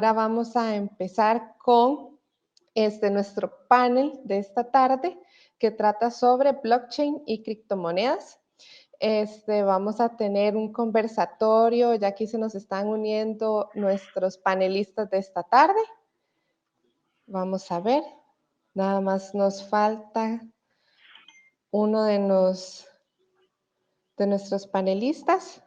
ahora vamos a empezar con nuestro panel de esta tarde que trata sobre blockchain y criptomonedas. Vamos a tener un conversatorio, ya aquí se nos están uniendo nuestros panelistas de esta tarde. Vamos a ver, nada más nos falta uno de nuestros panelistas.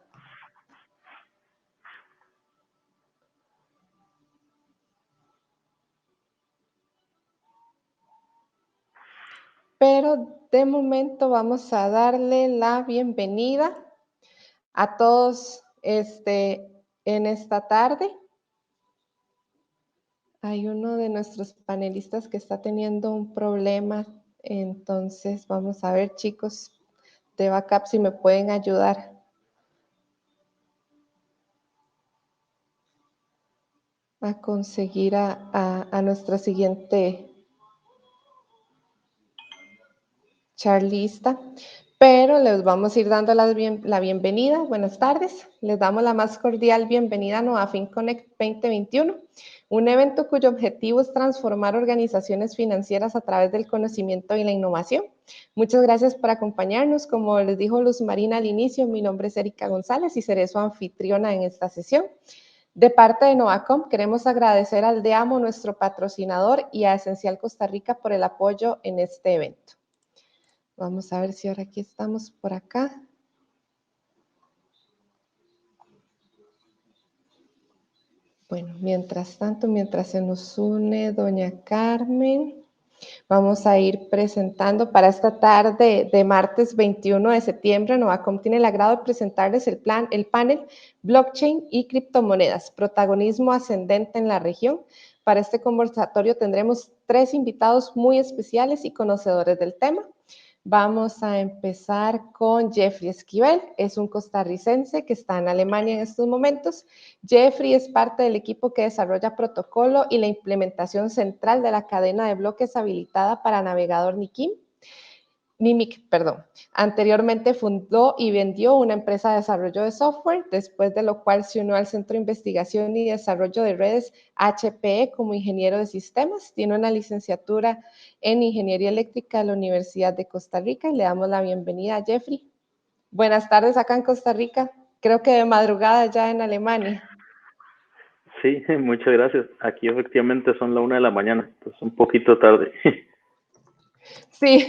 Pero de momento vamos a darle la bienvenida a todos en esta tarde. Hay uno de nuestros panelistas que está teniendo un problema, entonces vamos a ver, chicos de backup, si me pueden ayudar a conseguir a nuestra siguiente charlista, pero les vamos a ir dando la bienvenida. Buenas tardes, les damos la más cordial bienvenida a Novafin Connect 2021, un evento cuyo objetivo es transformar organizaciones financieras a través del conocimiento y la innovación. Muchas gracias por acompañarnos. Como les dijo Luz Marina al inicio, mi nombre es Erika González y seré su anfitriona en esta sesión. De parte de Novacom, queremos agradecer al DEAMO, nuestro patrocinador, y a Esencial Costa Rica por el apoyo en este evento. Vamos a ver si ahora aquí estamos por acá. Bueno, mientras tanto, mientras se nos une doña Carmen, vamos a ir presentando para esta tarde de martes 21 de septiembre. Novacom tiene el agrado de presentarles el panel Blockchain y criptomonedas, protagonismo ascendente en la región. Para este conversatorio tendremos 3 invitados muy especiales y conocedores del tema. Vamos a empezar con Jeffrey Esquivel, es un costarricense que está en Alemania en estos momentos. Jeffrey es parte del equipo que desarrolla protocolo y la implementación central de la cadena de bloques habilitada para navegador NIMIC. Anteriormente fundó y vendió una empresa de desarrollo de software, después de lo cual se unió al Centro de Investigación y Desarrollo de Redes HPE como ingeniero de sistemas. Tiene una licenciatura en Ingeniería Eléctrica de la Universidad de Costa Rica y le damos la bienvenida a Jeffrey. Buenas tardes acá en Costa Rica, creo que de madrugada ya en Alemania. Sí, muchas gracias. Aquí efectivamente son la 1 de la mañana, pues un poquito tarde. Sí,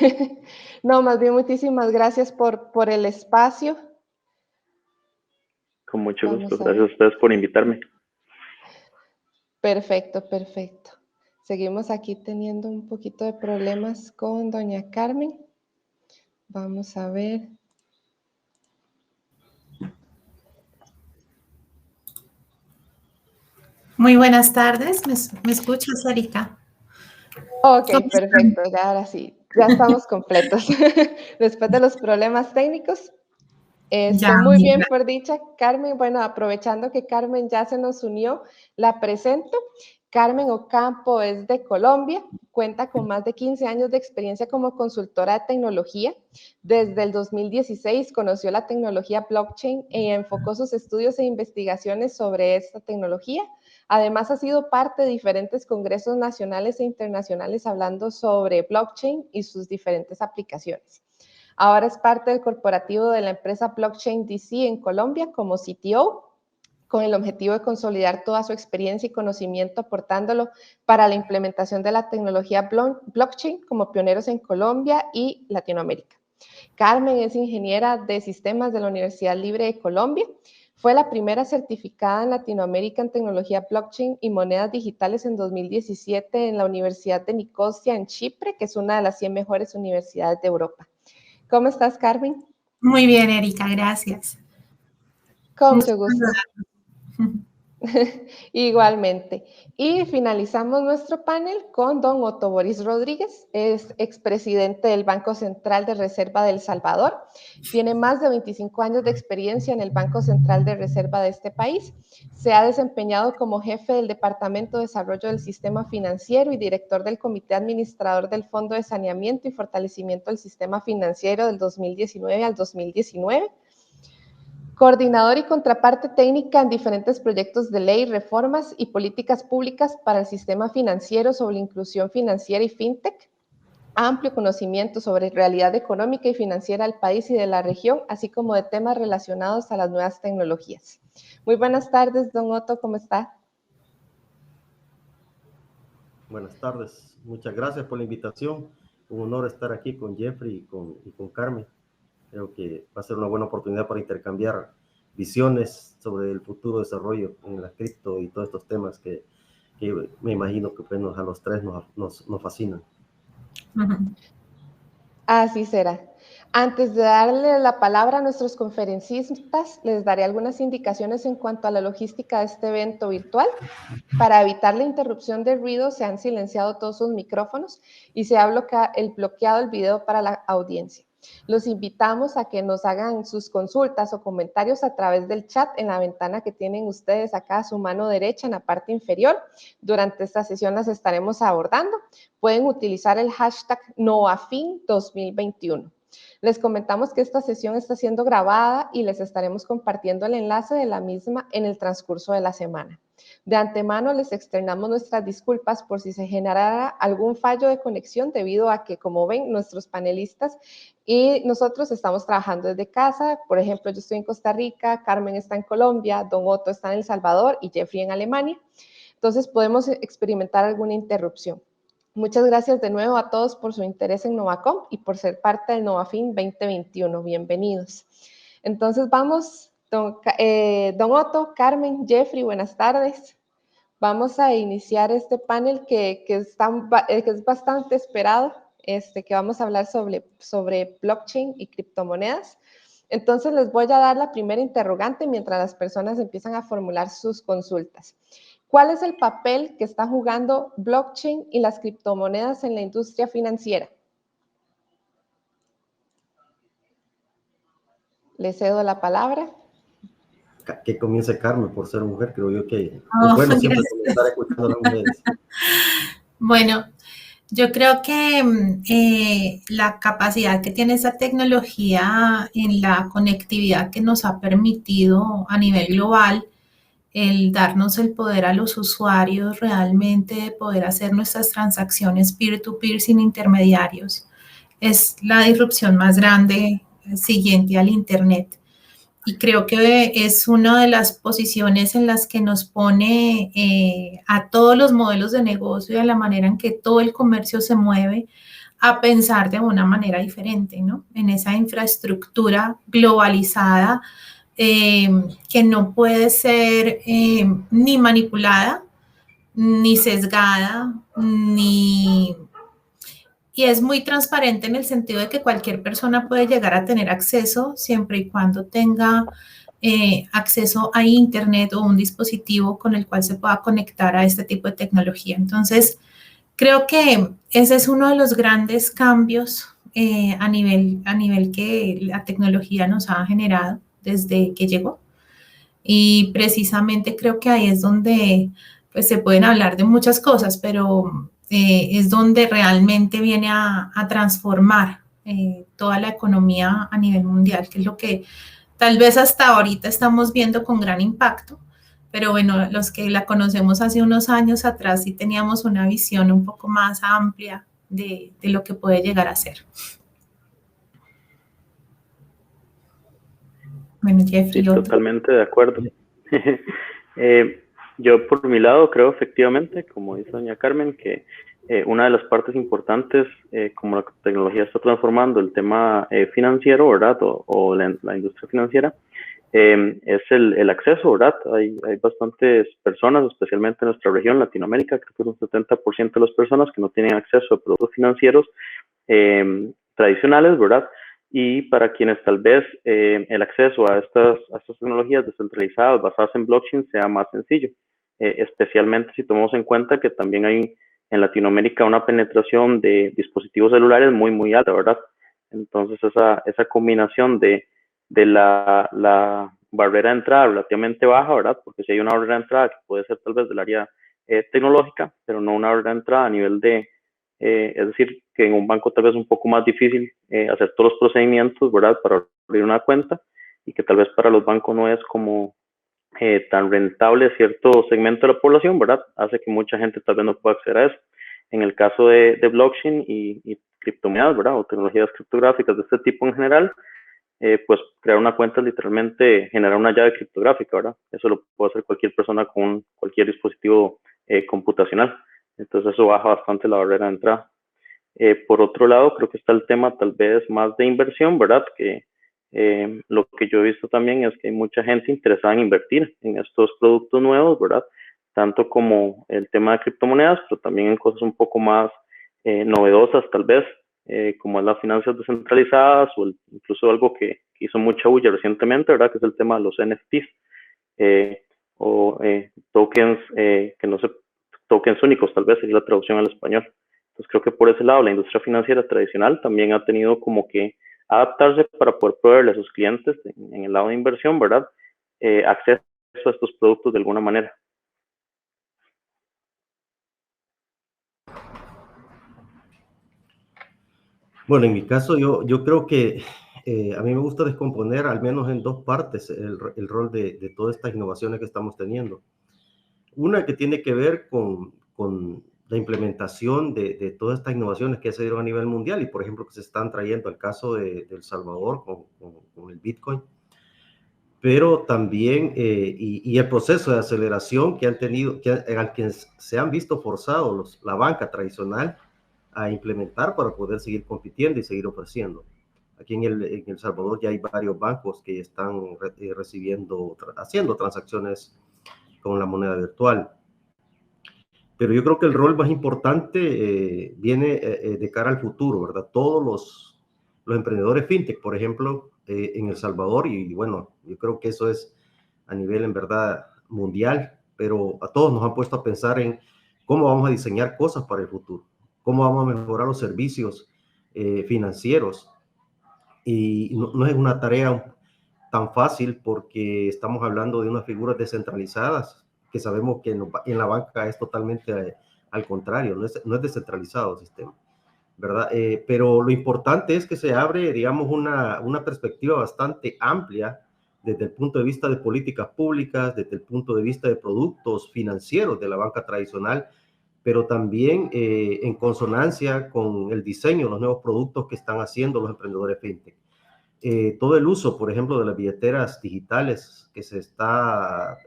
no, más bien muchísimas gracias por el espacio. Con mucho gusto, gracias a ustedes por invitarme. Perfecto, perfecto. Seguimos aquí teniendo un poquito de problemas con doña Carmen. Vamos a ver. Muy buenas tardes, ¿me escuchas, Erika? Ok, perfecto, ya ahora sí, ya estamos completos. Después de los problemas técnicos. Muy bien por dicha, Carmen. Bueno, aprovechando que Carmen ya se nos unió, la presento. Carmen Ocampo es de Colombia, cuenta con más de 15 años de experiencia como consultora de tecnología. Desde el 2016 conoció la tecnología blockchain e enfocó sus estudios e investigaciones sobre esta tecnología. Además, ha sido parte de diferentes congresos nacionales e internacionales hablando sobre blockchain y sus diferentes aplicaciones. Ahora es parte del corporativo de la empresa Blockchain DC en Colombia como CTO, con el objetivo de consolidar toda su experiencia y conocimiento, aportándolo para la implementación de la tecnología blockchain como pioneros en Colombia y Latinoamérica. Carmen es ingeniera de sistemas de la Universidad Libre de Colombia. Fue la primera certificada en Latinoamérica en tecnología blockchain y monedas digitales en 2017 en la Universidad de Nicosia en Chipre, que es una de las 100 mejores universidades de Europa. ¿Cómo estás, Carmen? Muy bien, Erika, gracias. Con mucho gusto. Igualmente. Y finalizamos nuestro panel con don Otto Boris Rodríguez, es expresidente del Banco Central de Reserva de El Salvador. Tiene más de 25 años de experiencia en el Banco Central de Reserva de este país. Se ha desempeñado como jefe del Departamento de Desarrollo del Sistema Financiero y director del Comité Administrador del Fondo de Saneamiento y Fortalecimiento del Sistema Financiero del 2019 al 2019. coordinador y contraparte técnica en diferentes proyectos de ley, reformas y políticas públicas para el sistema financiero sobre inclusión financiera y fintech, amplio conocimiento sobre realidad económica y financiera del país y de la región, así como de temas relacionados a las nuevas tecnologías. Muy buenas tardes, don Otto, ¿cómo está? Buenas tardes, muchas gracias por la invitación. Un honor estar aquí con Jeffrey y con Carmen. Creo que va a ser una buena oportunidad para intercambiar visiones sobre el futuro desarrollo en la cripto y todos estos temas que me imagino que pues, a los tres nos fascinan. Así será. Antes de darle la palabra a nuestros conferencistas, les daré algunas indicaciones en cuanto a la logística de este evento virtual. Para evitar la interrupción de ruido, se han silenciado todos sus micrófonos y se ha bloqueado el video para la audiencia. Los invitamos a que nos hagan sus consultas o comentarios a través del chat en la ventana que tienen ustedes acá a su mano derecha en la parte inferior. Durante esta sesión las estaremos abordando. Pueden utilizar el hashtag NOAFIN2021. Les comentamos que esta sesión está siendo grabada y les estaremos compartiendo el enlace de la misma en el transcurso de la semana. De antemano les externamos nuestras disculpas por si se generara algún fallo de conexión debido a que, como ven, nuestros panelistas y nosotros estamos trabajando desde casa. Por ejemplo, yo estoy en Costa Rica, Carmen está en Colombia, don Otto está en El Salvador y Jeffrey en Alemania. Entonces podemos experimentar alguna interrupción. Muchas gracias de nuevo a todos por su interés en Novacom y por ser parte del NOAFIN 2021. Bienvenidos. Entonces vamos, don Otto, Carmen, Jeffrey, buenas tardes. Vamos a iniciar este panel que es bastante esperado, que vamos a hablar sobre blockchain y criptomonedas. Entonces les voy a dar la primera interrogante mientras las personas empiezan a formular sus consultas. ¿Cuál es el papel que está jugando blockchain y las criptomonedas en la industria financiera? Le cedo la palabra. Que comience Carmen por ser mujer, creo yo que es bueno siempre comenzar escuchando a las mujeres. Bueno, yo creo que la capacidad que tiene esa tecnología en la conectividad que nos ha permitido a nivel global el darnos el poder a los usuarios realmente de poder hacer nuestras transacciones peer-to-peer sin intermediarios. Es la disrupción más grande siguiente al Internet. Y creo que es una de las posiciones en las que nos pone a todos los modelos de negocio y a la manera en que todo el comercio se mueve a pensar de una manera diferente, ¿no? En esa infraestructura globalizada que no puede ser ni manipulada, ni sesgada, y es muy transparente en el sentido de que cualquier persona puede llegar a tener acceso siempre y cuando tenga acceso a Internet o un dispositivo con el cual se pueda conectar a este tipo de tecnología. Entonces, creo que ese es uno de los grandes cambios a nivel que la tecnología nos ha generado desde que llegó. Y precisamente creo que ahí es donde pues, se pueden hablar de muchas cosas, pero es donde realmente viene a transformar toda la economía a nivel mundial, que es lo que tal vez hasta ahorita estamos viendo con gran impacto, pero bueno, los que la conocemos hace unos años atrás sí teníamos una visión un poco más amplia de lo que puede llegar a ser. Bueno, Jeffrey. Sí, totalmente de acuerdo. Yo por mi lado creo efectivamente, como dice doña Carmen, que una de las partes importantes, como la tecnología está transformando el tema financiero, ¿verdad? O la industria financiera, es el acceso, ¿verdad? Hay bastantes personas, especialmente en nuestra región, Latinoamérica, creo que es un 70% de las personas que no tienen acceso a productos financieros tradicionales, ¿verdad? Y para quienes tal vez el acceso a estas tecnologías descentralizadas basadas en blockchain sea más sencillo, especialmente si tomamos en cuenta que también hay en Latinoamérica una penetración de dispositivos celulares muy, muy alta, ¿verdad? Entonces esa combinación de la barrera de entrada relativamente baja, ¿verdad? Porque si hay una barrera de entrada que puede ser tal vez del área tecnológica, pero no una barrera de entrada a nivel de es decir, que en un banco tal vez es un poco más difícil hacer todos los procedimientos, ¿verdad? Para abrir una cuenta. y que tal vez para los bancos no es como tan rentable cierto segmento de la población, ¿verdad? Hace que mucha gente tal vez no pueda acceder a eso. En el caso de blockchain y criptomonedas, ¿verdad? O tecnologías criptográficas de este tipo en general, pues crear una cuenta es literalmente generar una llave criptográfica, ¿verdad? Eso lo puede hacer cualquier persona con cualquier dispositivo computacional. Entonces eso baja bastante la barrera de entrada. Por otro lado, creo que está el tema tal vez más de inversión, ¿verdad? Que lo que yo he visto también es que hay mucha gente interesada en invertir en estos productos nuevos, ¿verdad? Tanto como el tema de criptomonedas, pero también en cosas un poco más novedosas tal vez, como es las finanzas descentralizadas o incluso algo que hizo mucha bulla recientemente, ¿verdad? Que es el tema de los NFTs tokens, que no sé, tokens únicos tal vez sería la traducción al español. Entonces creo que por ese lado la industria financiera tradicional también ha tenido como que adaptarse para poder proveerle a sus clientes en el lado de inversión, ¿verdad? Acceso a estos productos de alguna manera. Bueno, en mi caso yo creo que a mí me gusta descomponer al menos en dos partes el rol de todas estas innovaciones que estamos teniendo. Una que tiene que ver con la implementación de todas estas innovaciones que se dieron a nivel mundial y, por ejemplo, que se están trayendo al caso de El Salvador con el Bitcoin, pero también y el proceso de aceleración que han tenido, al que se han visto forzados la banca tradicional a implementar para poder seguir compitiendo y seguir ofreciendo. Aquí en El Salvador ya hay varios bancos que están haciendo transacciones con la moneda virtual. Pero yo creo que el rol más importante viene de cara al futuro, ¿verdad? Todos los emprendedores fintech, por ejemplo, en El Salvador, y bueno, yo creo que eso es a nivel en verdad mundial, pero a todos nos han puesto a pensar en cómo vamos a diseñar cosas para el futuro, cómo vamos a mejorar los servicios financieros. Y no es una tarea tan fácil porque estamos hablando de unas figuras descentralizadas que sabemos que en la banca es totalmente al contrario, no es descentralizado el sistema, ¿verdad? Pero lo importante es que se abre, digamos, una perspectiva bastante amplia desde el punto de vista de políticas públicas, desde el punto de vista de productos financieros de la banca tradicional, pero también en consonancia con el diseño de los nuevos productos que están haciendo los emprendedores fintech. Todo el uso, por ejemplo, de las billeteras digitales que se está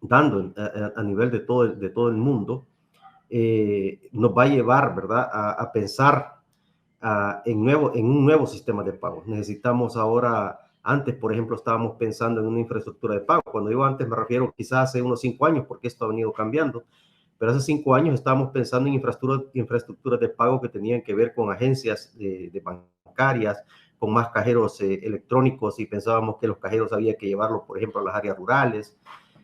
dando a nivel de todo el mundo, nos va a llevar, ¿verdad?, a pensar en un nuevo sistema de pago. Necesitamos ahora, antes, por ejemplo, estábamos pensando en una infraestructura de pago. Cuando digo antes, me refiero quizás hace unos 5 años, porque esto ha venido cambiando. Pero hace 5 años estábamos pensando en infraestructuras de pago que tenían que ver con agencias de bancarias, con más cajeros electrónicos, y pensábamos que los cajeros había que llevarlos, por ejemplo, a las áreas rurales.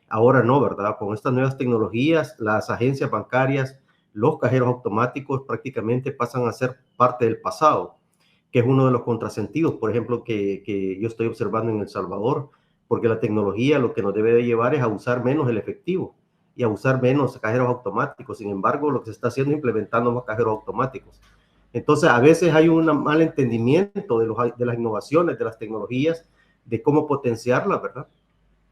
Ahora no, ¿verdad? Con estas nuevas tecnologías, las agencias bancarias, los cajeros automáticos prácticamente pasan a ser parte del pasado, que es uno de los contrasentidos, por ejemplo, que yo estoy observando en El Salvador, porque la tecnología lo que nos debe de llevar es a usar menos el efectivo y a usar menos cajeros automáticos. Sin embargo, lo que se está haciendo es implementando más cajeros automáticos. Entonces, a veces hay un mal entendimiento de las innovaciones, de las tecnologías, de cómo potenciarlas, ¿verdad?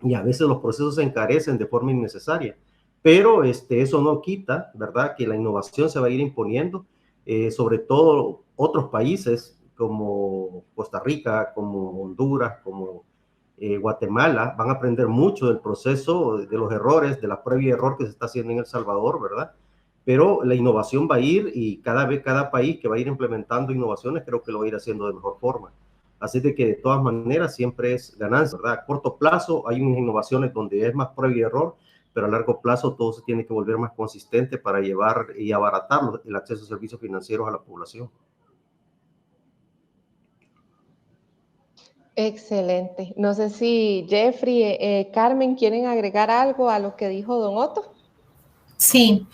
Y a veces los procesos se encarecen de forma innecesaria. Pero eso no quita, ¿verdad?, que la innovación se va a ir imponiendo, sobre todo otros países como Costa Rica, como Honduras, como Guatemala, van a aprender mucho del proceso, de los errores, de la prueba y error que se está haciendo en El Salvador, ¿verdad? Pero la innovación va a ir, y cada país que va a ir implementando innovaciones creo que lo va a ir haciendo de mejor forma. Así de que de todas maneras siempre es ganancia, ¿verdad? A corto plazo hay unas innovaciones donde es más prueba y error, pero a largo plazo todo se tiene que volver más consistente para llevar y abaratar el acceso a servicios financieros a la población. Excelente. No sé si Jeffrey, Carmen, ¿quieren agregar algo a lo que dijo don Otto? Sí,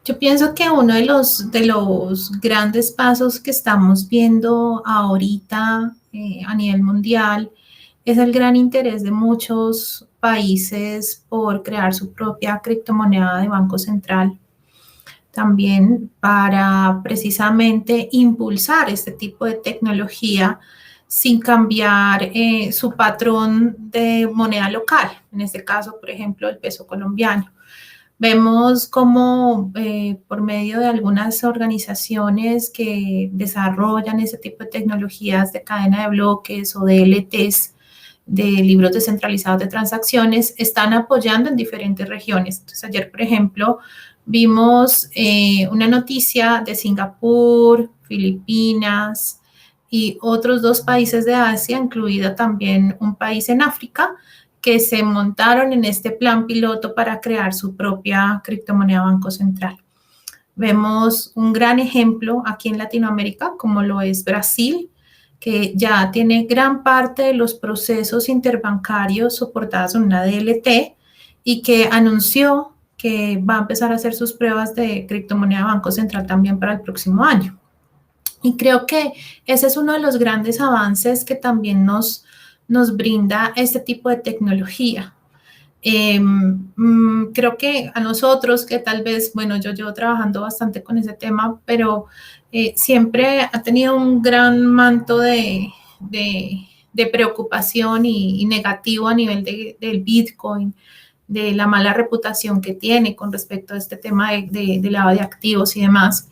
yo pienso que uno de los grandes pasos que estamos viendo ahorita a nivel mundial es el gran interés de muchos países por crear su propia criptomoneda de banco central, también para precisamente impulsar este tipo de tecnología sin cambiar su patrón de moneda local, en este caso, por ejemplo, el peso colombiano. Vemos cómo por medio de algunas organizaciones que desarrollan ese tipo de tecnologías de cadena de bloques o de LTs, de libros descentralizados de transacciones, están apoyando en diferentes regiones. Entonces, ayer, por ejemplo, vimos una noticia de Singapur, Filipinas y otros 2 países de Asia, incluida también un país en África, que se montaron en este plan piloto para crear su propia criptomoneda Banco Central. Vemos un gran ejemplo aquí en Latinoamérica, como lo es Brasil, que ya tiene gran parte de los procesos interbancarios soportados en una DLT y que anunció que va a empezar a hacer sus pruebas de criptomoneda Banco Central también para el próximo año. Y creo que ese es uno de los grandes avances que también nos brinda este tipo de tecnología. Creo que a nosotros, que tal vez, bueno, yo llevo trabajando bastante con ese tema, pero siempre ha tenido un gran manto de preocupación y negativo a nivel del Bitcoin, de la mala reputación que tiene con respecto a este tema de lavado de activos y demás.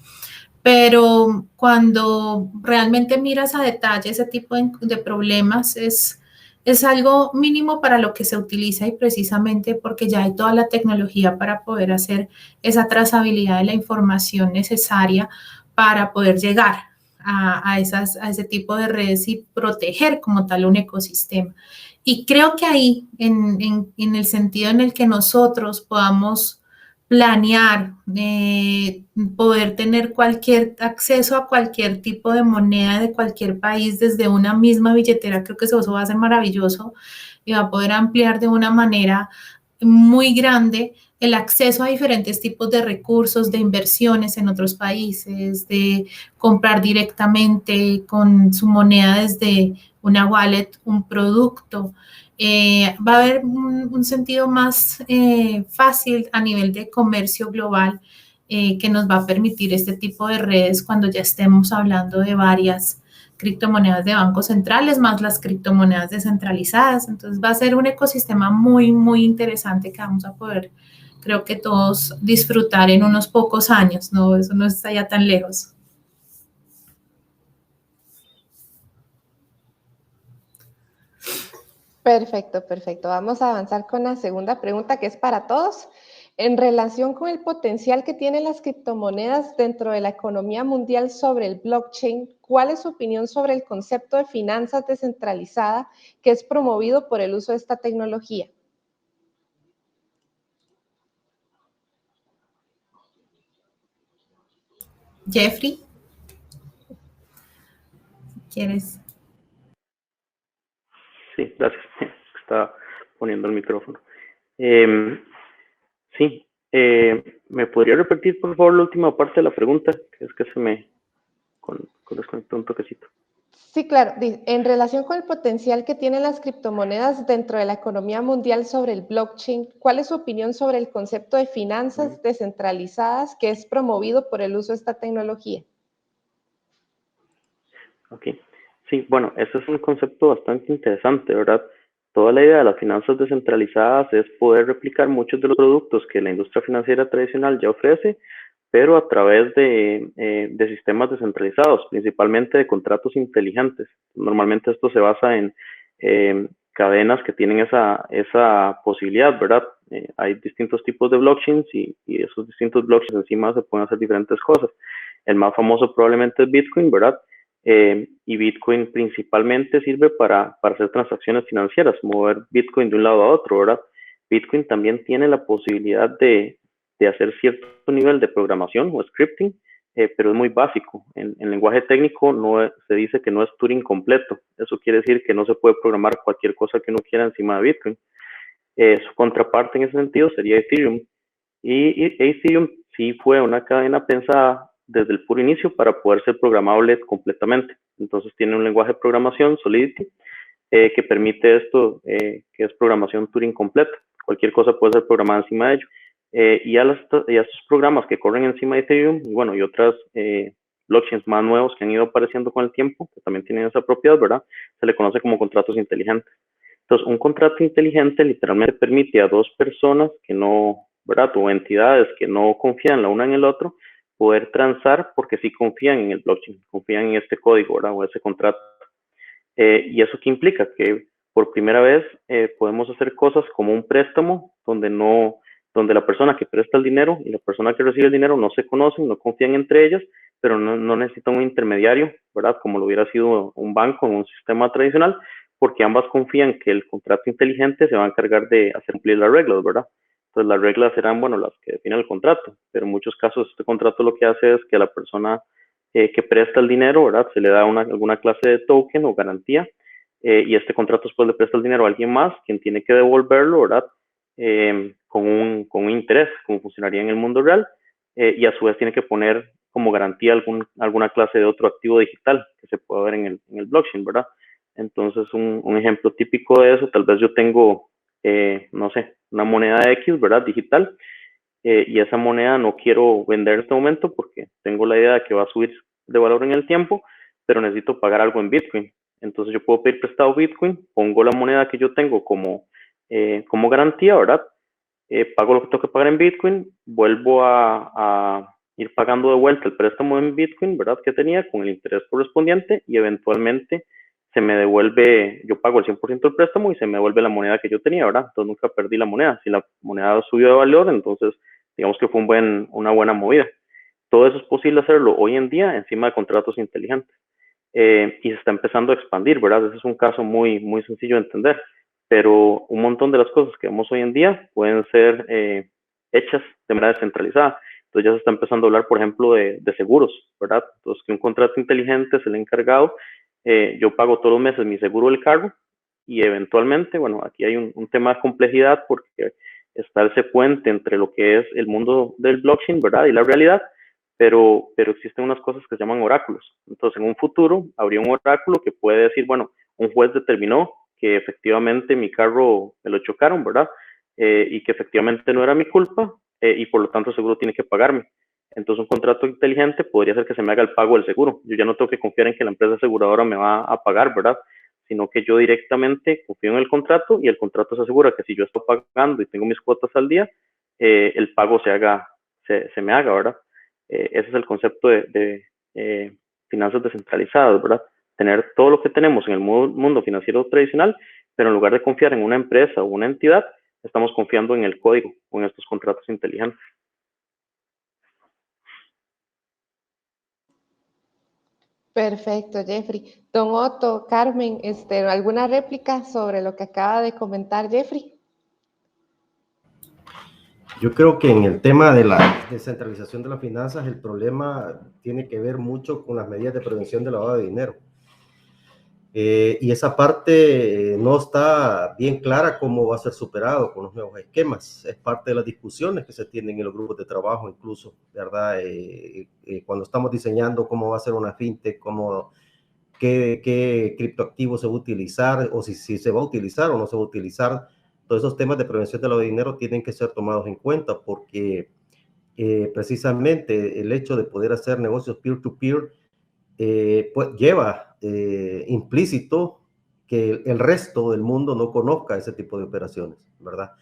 Pero cuando realmente miras a detalle ese tipo de problemas, es algo mínimo para lo que se utiliza, y precisamente porque ya hay toda la tecnología para poder hacer esa trazabilidad de la información necesaria para poder llegar a ese tipo de redes y proteger como tal un ecosistema. Y creo que ahí, en el sentido en el que nosotros podamos planear, poder tener cualquier acceso a cualquier tipo de moneda de cualquier país desde una misma billetera, creo que eso va a ser maravilloso y va a poder ampliar de una manera muy grande el acceso a diferentes tipos de recursos, de inversiones en otros países, de comprar directamente con su moneda desde una wallet, un producto. Va a haber un sentido más fácil a nivel de comercio global que nos va a permitir este tipo de redes cuando ya estemos hablando de varias criptomonedas de bancos centrales, más las criptomonedas descentralizadas. Entonces va a ser un ecosistema muy, muy interesante que vamos a poder, creo que todos, disfrutar en unos pocos años, ¿no? Eso no está ya tan lejos. Perfecto, perfecto. Vamos a avanzar con la segunda pregunta, que es para todos. En relación con el potencial que tienen las criptomonedas dentro de la economía mundial sobre el blockchain, ¿cuál es su opinión sobre el concepto de finanzas descentralizadas que es promovido por el uso de esta tecnología? Jeffrey, ¿quieres? Sí, gracias. Estaba poniendo el micrófono. Sí, ¿me podría repetir, por favor, la última parte de la pregunta? Que es que se me desconectó un toquecito. Sí, claro. En relación con el potencial que tienen las criptomonedas dentro de la economía mundial sobre el blockchain, ¿cuál es su opinión sobre el concepto de finanzas descentralizadas que es promovido por el uso de esta tecnología? Ok, sí, bueno, ese es un concepto bastante interesante, ¿verdad? Toda la idea de las finanzas descentralizadas es poder replicar muchos de los productos que la industria financiera tradicional ya ofrece, pero a través de sistemas descentralizados, principalmente de contratos inteligentes. Normalmente esto se basa en cadenas que tienen esa posibilidad, ¿verdad? Hay distintos tipos de blockchains y esos distintos blockchains encima se pueden hacer diferentes cosas. El más famoso probablemente es Bitcoin, ¿verdad? Y Bitcoin principalmente sirve para hacer transacciones financieras, mover Bitcoin de un lado a otro, ¿verdad? Bitcoin también tiene la posibilidad de hacer cierto nivel de programación o scripting, pero es muy básico. En lenguaje técnico se dice que no es Turing completo. Eso quiere decir que no se puede programar cualquier cosa que uno quiera encima de Bitcoin. Su contraparte en ese sentido sería Ethereum. Y Ethereum sí fue una cadena pensada desde el puro inicio para poder ser programable completamente. Entonces tiene un lenguaje de programación, Solidity, que permite esto, que es programación Turing completa. Cualquier cosa puede ser programada encima de ello. Y a estos programas que corren encima de Ethereum, y bueno, y otras blockchains más nuevos que han ido apareciendo con el tiempo, que también tienen esa propiedad, ¿verdad? Se le conoce como contratos inteligentes. Entonces, un contrato inteligente literalmente permite a dos personas que no, ¿verdad? O entidades que no confían la una en el otro, poder transar porque sí confían en el blockchain, confían en este código, ¿verdad? O ese contrato. ¿Y eso qué implica? Que por primera vez podemos hacer cosas como un préstamo donde la persona que presta el dinero y la persona que recibe el dinero no se conocen, no confían entre ellas, pero no necesitan un intermediario, ¿verdad? Como lo hubiera sido un banco en un sistema tradicional, porque ambas confían que el contrato inteligente se va a encargar de hacer cumplir las reglas, ¿verdad? Entonces las reglas serán, bueno, las que definen el contrato, pero en muchos casos este contrato lo que hace es que a la persona que presta el dinero, ¿verdad? Se le da alguna clase de token o garantía, y este contrato después le presta el dinero a alguien más, quien tiene que devolverlo, ¿verdad? Con un interés, como funcionaría en el mundo real, y a su vez tiene que poner como garantía alguna clase de otro activo digital que se pueda ver en el blockchain, ¿verdad? Entonces, un ejemplo típico de eso, tal vez yo tengo, no sé, una moneda X, ¿verdad? Digital, y esa moneda no quiero vender en este momento porque tengo la idea de que va a subir de valor en el tiempo, pero necesito pagar algo en Bitcoin. Entonces yo puedo pedir prestado Bitcoin, pongo la moneda que yo tengo como garantía, ¿verdad? Pago lo que tengo que pagar en Bitcoin, vuelvo a ir pagando de vuelta el préstamo en Bitcoin, ¿verdad? Que tenía con el interés correspondiente y eventualmente se me devuelve, yo pago el 100% del préstamo y se me devuelve la moneda que yo tenía, ¿verdad? Entonces nunca perdí la moneda. Si la moneda subió de valor, entonces digamos que fue una buena movida. Todo eso es posible hacerlo hoy en día encima de contratos inteligentes. Y se está empezando a expandir, ¿verdad? Ese es un caso muy, muy sencillo de entender, pero un montón de las cosas que vemos hoy en día pueden ser hechas de manera descentralizada. Entonces ya se está empezando a hablar, por ejemplo, de seguros, ¿verdad? Entonces que un contrato inteligente es el encargado, yo pago todos los meses mi seguro del carro y eventualmente, bueno, aquí hay un tema de complejidad porque está ese puente entre lo que es el mundo del blockchain, ¿verdad? Y la realidad, pero existen unas cosas que se llaman oráculos. Entonces, en un futuro habría un oráculo que puede decir, bueno, un juez determinó que efectivamente mi carro me lo chocaron, ¿verdad? Y que efectivamente no era mi culpa, y por lo tanto el seguro tiene que pagarme. Entonces, un contrato inteligente podría ser que se me haga el pago del seguro. Yo ya no tengo que confiar en que la empresa aseguradora me va a pagar, ¿verdad? Sino que yo directamente confío en el contrato y el contrato se asegura que si yo estoy pagando y tengo mis cuotas al día, el pago se me haga, ¿verdad? Ese es el concepto de finanzas descentralizadas, ¿verdad? Tener todo lo que tenemos en el mundo financiero tradicional, pero en lugar de confiar en una empresa o una entidad, estamos confiando en el código o en estos contratos inteligentes. Perfecto, Jeffrey. Don Otto, Carmen, ¿alguna réplica sobre lo que acaba de comentar Jeffrey? Yo creo que en el tema de la descentralización de las finanzas, el problema tiene que ver mucho con las medidas de prevención del lavado de dinero. Y esa parte no está bien clara cómo va a ser superado con los nuevos esquemas. Es parte de las discusiones que se tienen en los grupos de trabajo, incluso, ¿verdad? Cuando estamos diseñando cómo va a ser una fintech, qué criptoactivo se va a utilizar, o si se va a utilizar o no se va a utilizar. Todos esos temas de prevención del lavado de dinero tienen que ser tomados en cuenta porque precisamente el hecho de poder hacer negocios peer-to-peer pues lleva implícito que el resto del mundo no conozca ese tipo de operaciones, ¿verdad?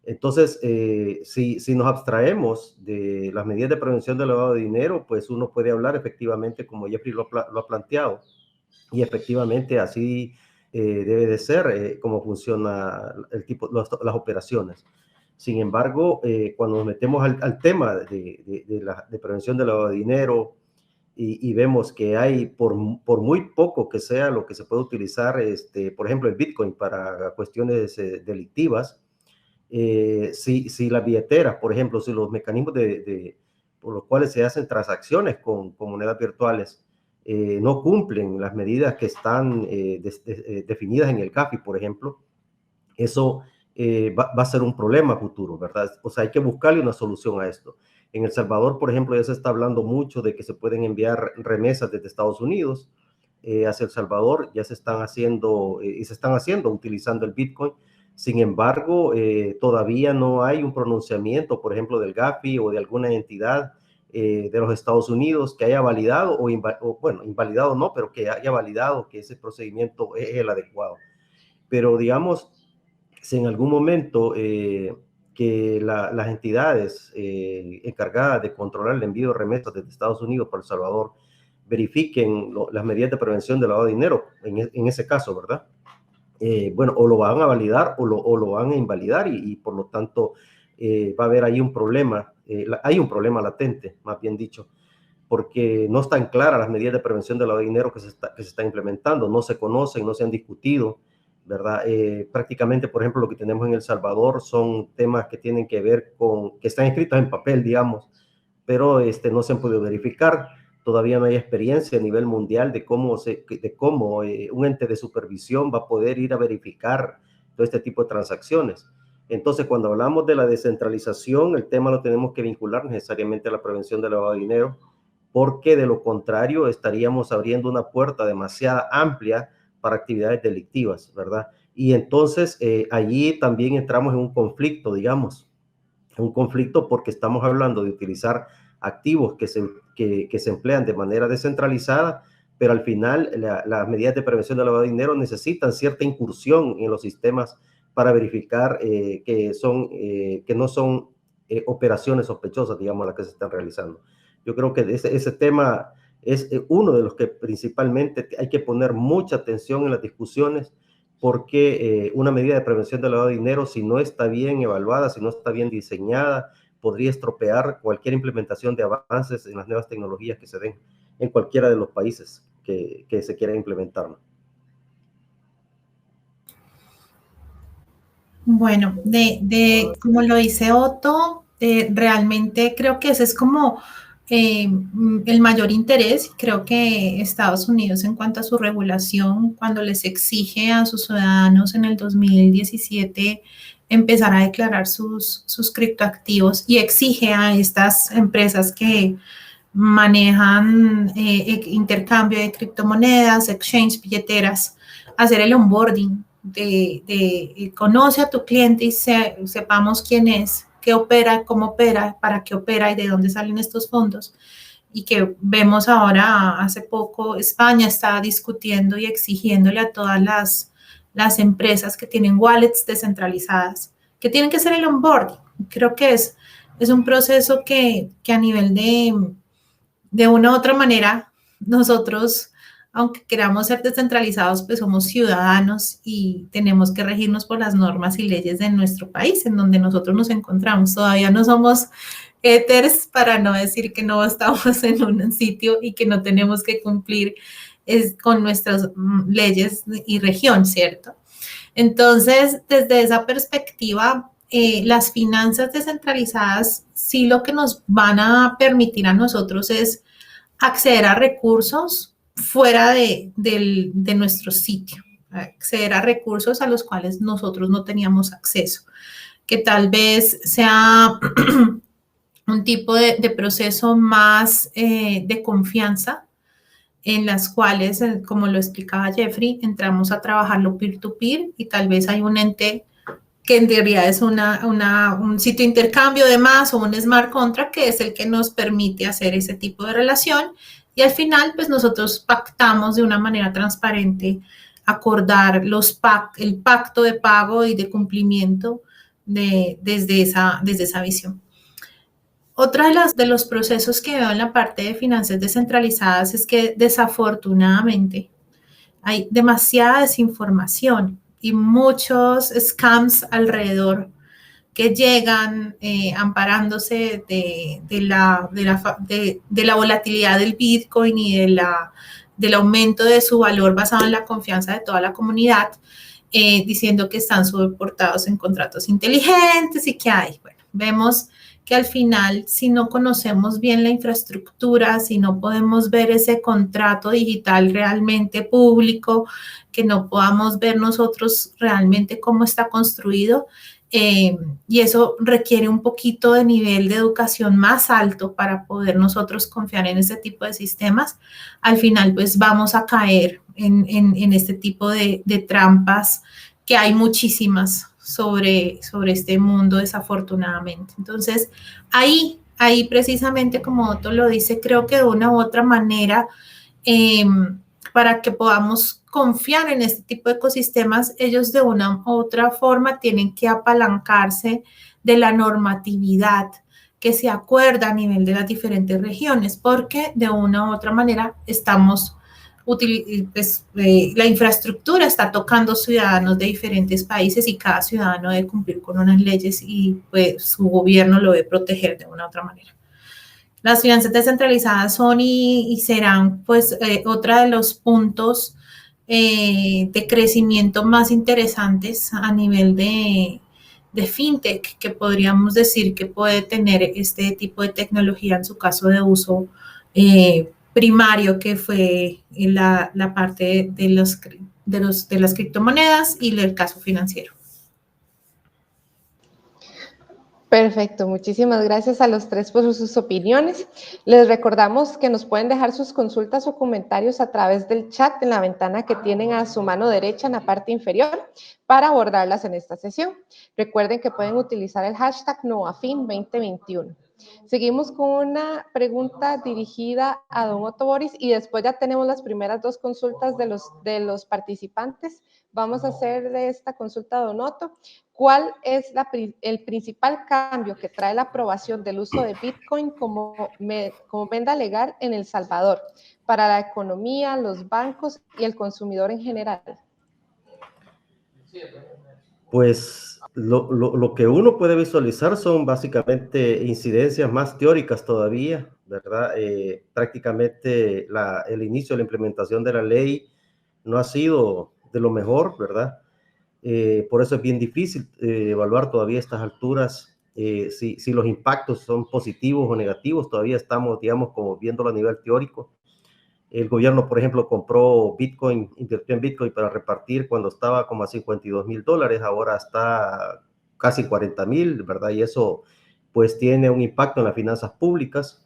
Entonces, si nos abstraemos de las medidas de prevención del lavado de dinero, pues uno puede hablar efectivamente como Jeffrey lo ha planteado, y efectivamente así debe de ser como funciona las operaciones. Sin embargo, cuando nos metemos al tema de prevención del lavado de dinero, y vemos que hay, por muy poco que sea lo que se puede utilizar, por ejemplo, el Bitcoin para cuestiones delictivas, si las billeteras, por ejemplo, si los mecanismos por los cuales se hacen transacciones con monedas virtuales no cumplen las medidas que están definidas en el CAFI, por ejemplo, eso va a ser un problema futuro, ¿verdad? O sea, hay que buscarle una solución a esto. En El Salvador, por ejemplo, ya se está hablando mucho de que se pueden enviar remesas desde Estados Unidos hacia El Salvador, ya se están haciendo y se están haciendo utilizando el Bitcoin. Sin embargo, todavía no hay un pronunciamiento, por ejemplo, del GAFI o de alguna entidad de los Estados Unidos que haya validado, bueno, invalidado no, pero que haya validado que ese procedimiento es el adecuado. Pero digamos, si en algún momento que las entidades encargadas de controlar el envío de remesas desde Estados Unidos para El Salvador verifiquen las medidas de prevención del lavado de dinero, en ese caso, ¿verdad? Bueno, o lo van a validar o lo van a invalidar y por lo tanto va a haber ahí un problema, hay un problema latente, más bien dicho, porque no están claras las medidas de prevención del lavado de dinero que se están implementando, no se conocen, no se han discutido, ¿verdad? Prácticamente, por ejemplo, lo que tenemos en El Salvador son temas que tienen que ver con, que están escritos en papel, digamos, pero no se han podido verificar. Todavía no hay experiencia a nivel mundial de cómo un ente de supervisión va a poder ir a verificar todo este tipo de transacciones. Entonces, cuando hablamos de la descentralización, el tema lo tenemos que vincular necesariamente a la prevención del lavado de dinero, porque de lo contrario estaríamos abriendo una puerta demasiado amplia para actividades delictivas, ¿verdad? Y entonces allí también entramos en un conflicto, digamos, un conflicto porque estamos hablando de utilizar activos que se emplean de manera descentralizada, pero al final las medidas de prevención del lavado de dinero necesitan cierta incursión en los sistemas para verificar que no son operaciones sospechosas, digamos, las que se están realizando. Yo creo que ese tema es uno de los que principalmente hay que poner mucha atención en las discusiones, porque una medida de prevención del lavado de dinero, si no está bien evaluada, si no está bien diseñada, podría estropear cualquier implementación de avances en las nuevas tecnologías que se den en cualquiera de los países que se quiera implementar. Bueno, como lo dice Otto, realmente creo que ese es como el mayor interés. Creo que Estados Unidos, en cuanto a su regulación, cuando les exige a sus ciudadanos en el 2017 empezar a declarar sus criptoactivos y exige a estas empresas que manejan intercambio de criptomonedas, exchange, billeteras, hacer el onboarding de conoce a tu cliente y sepamos quién es, qué opera, cómo opera, para qué opera y de dónde salen estos fondos. Y que vemos ahora, hace poco, España está discutiendo y exigiéndole a todas las empresas que tienen wallets descentralizadas, que tienen que hacer el onboarding. Creo que es un proceso que a nivel de una u otra manera, nosotros, aunque queramos ser descentralizados, pues somos ciudadanos y tenemos que regirnos por las normas y leyes de nuestro país, en donde nosotros nos encontramos. Todavía no somos éteres, para no decir que no estamos en un sitio y que no tenemos que cumplir con nuestras leyes y región, ¿cierto? Entonces, desde esa perspectiva, las finanzas descentralizadas sí lo que nos van a permitir a nosotros es acceder a recursos fuera de nuestro sitio, acceder a recursos a los cuales nosotros no teníamos acceso, que tal vez sea un tipo de proceso más de confianza, en las cuales, como lo explicaba Jeffrey, entramos a trabajarlo peer-to-peer y tal vez hay un ente que en realidad es un sitio de intercambio de más o un smart contract que es el que nos permite hacer ese tipo de relación y al final pues nosotros pactamos de una manera transparente, acordar el pacto de pago y de cumplimiento desde esa visión. Otra de los procesos que veo en la parte de finanzas descentralizadas es que desafortunadamente hay demasiada desinformación y muchos scams alrededor que llegan amparándose de la volatilidad del Bitcoin y del aumento de su valor basado en la confianza de toda la comunidad, diciendo que están soportados en contratos inteligentes y que hay. Bueno, vemos que al final, si no conocemos bien la infraestructura, si no podemos ver ese contrato digital realmente público, que no podamos ver nosotros realmente cómo está construido, y eso requiere un poquito de nivel de educación más alto para poder nosotros confiar en este tipo de sistemas, al final pues vamos a caer en este tipo de trampas que hay muchísimas sobre este mundo, desafortunadamente. Entonces, ahí ahí precisamente, como Otto lo dice, creo que de una u otra manera, para que podamos confiar en este tipo de ecosistemas, ellos de una u otra forma tienen que apalancarse de la normatividad que se acuerda a nivel de las diferentes regiones, porque de una u otra manera estamos la infraestructura está tocando ciudadanos de diferentes países y cada ciudadano debe cumplir con unas leyes y pues su gobierno lo debe proteger de una u otra manera. Las finanzas descentralizadas son y serán pues otra de los puntos de crecimiento más interesantes a nivel de fintech, que podríamos decir que puede tener este tipo de tecnología en su caso de uso primario, que fue la parte de las criptomonedas y el caso financiero. Perfecto, muchísimas gracias a los tres por sus opiniones. Les recordamos que nos pueden dejar sus consultas o comentarios a través del chat en la ventana que tienen a su mano derecha en la parte inferior para abordarlas en esta sesión. Recuerden que pueden utilizar el hashtag NoAFIN2021. Seguimos con una pregunta dirigida a don Otto Boris y después ya tenemos las primeras dos consultas de los participantes. Vamos a hacer de esta consulta a don Otto. ¿Cuál es el principal cambio que trae la aprobación del uso de Bitcoin como venda legal en El Salvador para la economía, los bancos y el consumidor en general? Pues lo que uno puede visualizar son básicamente incidencias más teóricas todavía, ¿verdad? Prácticamente el inicio de la implementación de la ley no ha sido de lo mejor, ¿verdad? Por eso es bien difícil evaluar todavía a estas alturas si los impactos son positivos o negativos. Todavía estamos, digamos, como viéndolo a nivel teórico. El gobierno, por ejemplo, compró Bitcoin, invirtió en Bitcoin para repartir cuando estaba como a $52,000, ahora está casi 40,000, ¿verdad? Y eso pues tiene un impacto en las finanzas públicas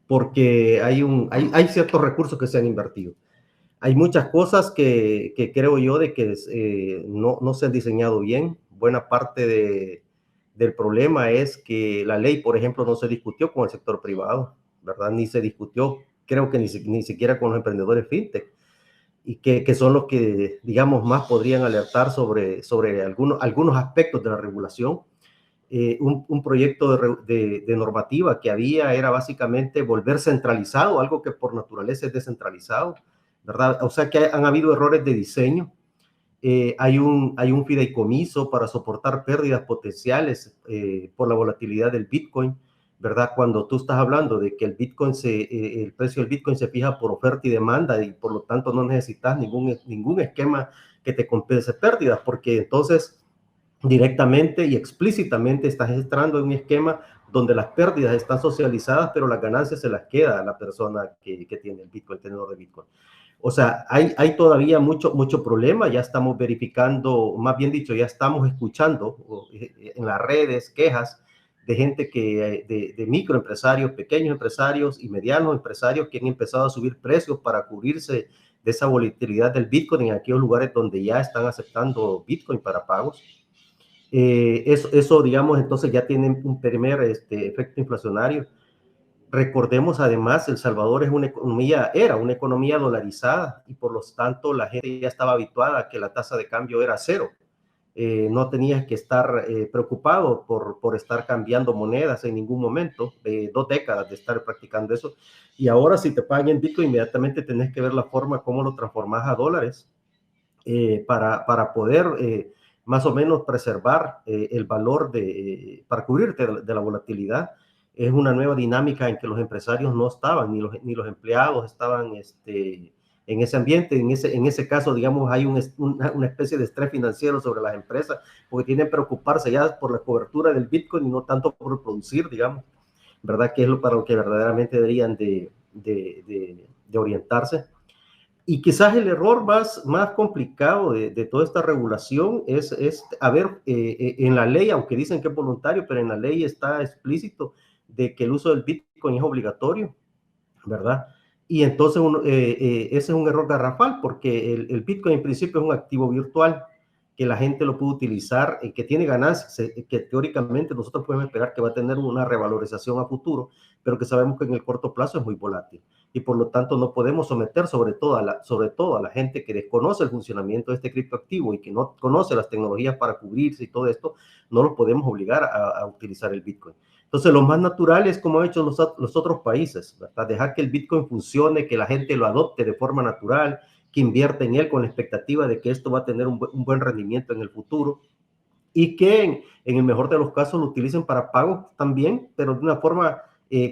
porque hay ciertos recursos que se han invertido. Hay muchas cosas que creo yo de que no se han diseñado bien. Buena parte del problema es que la ley, por ejemplo, no se discutió con el sector privado, ¿verdad? Ni se discutió, creo que ni siquiera con los emprendedores fintech, y que son los que, digamos, más podrían alertar sobre algunos aspectos de la regulación. Un proyecto de normativa que había era básicamente volver centralizado, algo que por naturaleza es descentralizado, ¿verdad? O sea que han habido errores de diseño. Hay un fideicomiso para soportar pérdidas potenciales por la volatilidad del Bitcoin, ¿verdad? Cuando tú estás hablando de que el precio del Bitcoin se fija por oferta y demanda y por lo tanto no necesitas ningún esquema que te compense pérdidas, porque entonces directamente y explícitamente estás entrando en un esquema donde las pérdidas están socializadas, pero las ganancias se las queda a la persona que tiene el Bitcoin, el tenedor de Bitcoin. O sea, hay todavía mucho problema. Ya estamos verificando, más bien dicho, ya estamos escuchando en las redes quejas de gente de microempresarios, pequeños empresarios y medianos empresarios que han empezado a subir precios para cubrirse de esa volatilidad del Bitcoin en aquellos lugares donde ya están aceptando Bitcoin para pagos. Eso, digamos, entonces ya tiene un primer efecto inflacionario. Recordemos además, El Salvador era una economía dolarizada y por lo tanto la gente ya estaba habituada a que la tasa de cambio era cero. No tenías que estar preocupado por estar cambiando monedas en ningún momento, 2 décadas de estar practicando eso. Y ahora si te pagan en Bitcoin, inmediatamente tenés que ver la forma cómo lo transformas a dólares para poder más o menos preservar el valor para cubrirte de la volatilidad. Es una nueva dinámica en que los empresarios no estaban, ni los empleados estaban en ese ambiente. En ese caso, digamos, hay una especie de estrés financiero sobre las empresas, porque tienen que preocuparse ya por la cobertura del Bitcoin y no tanto por producir, digamos, ¿verdad? Que es para lo que verdaderamente deberían de orientarse. Y quizás el error más complicado de toda esta regulación es en la ley, aunque dicen que es voluntario, pero en la ley está explícito de que el uso del Bitcoin es obligatorio, ¿verdad? Y entonces ese es un error garrafal porque el Bitcoin en principio es un activo virtual que la gente lo puede utilizar, que tiene ganancias, que teóricamente nosotros podemos esperar que va a tener una revalorización a futuro, pero que sabemos que en el corto plazo es muy volátil. Y por lo tanto no podemos someter sobre todo a la gente que desconoce el funcionamiento de este criptoactivo y que no conoce las tecnologías para cubrirse y todo esto, no lo podemos obligar a utilizar el Bitcoin. Entonces, lo más natural es como han hecho los otros países, ¿verdad? Dejar que el Bitcoin funcione, que la gente lo adopte de forma natural, que invierta en él con la expectativa de que esto va a tener un buen rendimiento en el futuro y que en el mejor de los casos lo utilicen para pagos también, pero de una forma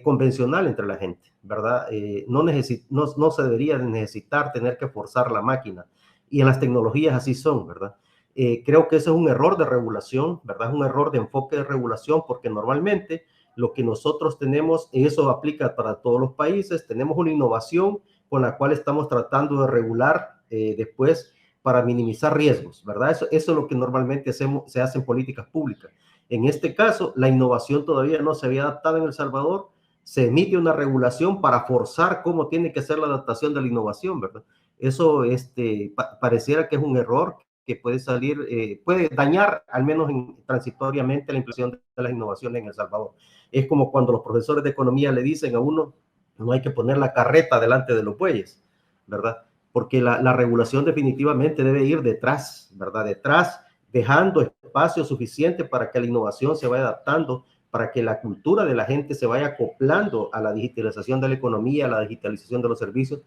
convencional entre la gente, ¿verdad? No se debería de necesitar tener que forzar la máquina, y en las tecnologías así son, ¿verdad? Creo que ese es un error de regulación, ¿verdad? Es un error de enfoque de regulación, porque normalmente lo que nosotros tenemos, y eso aplica para todos los países, tenemos una innovación con la cual estamos tratando de regular después para minimizar riesgos, ¿verdad? Eso es lo que normalmente se hace en políticas públicas. En este caso, la innovación todavía no se había adaptado en El Salvador, se emite una regulación para forzar cómo tiene que ser la adaptación de la innovación, ¿verdad? Eso pareciera que es un error que puede salir, puede dañar al menos transitoriamente la implementación de las innovaciones en El Salvador. Es como cuando los profesores de economía le dicen a uno, no hay que poner la carreta delante de los bueyes, ¿verdad? Porque la regulación definitivamente debe ir detrás, ¿verdad? Detrás, dejando espacio suficiente para que la innovación se vaya adaptando, para que la cultura de la gente se vaya acoplando a la digitalización de la economía, a la digitalización de los servicios.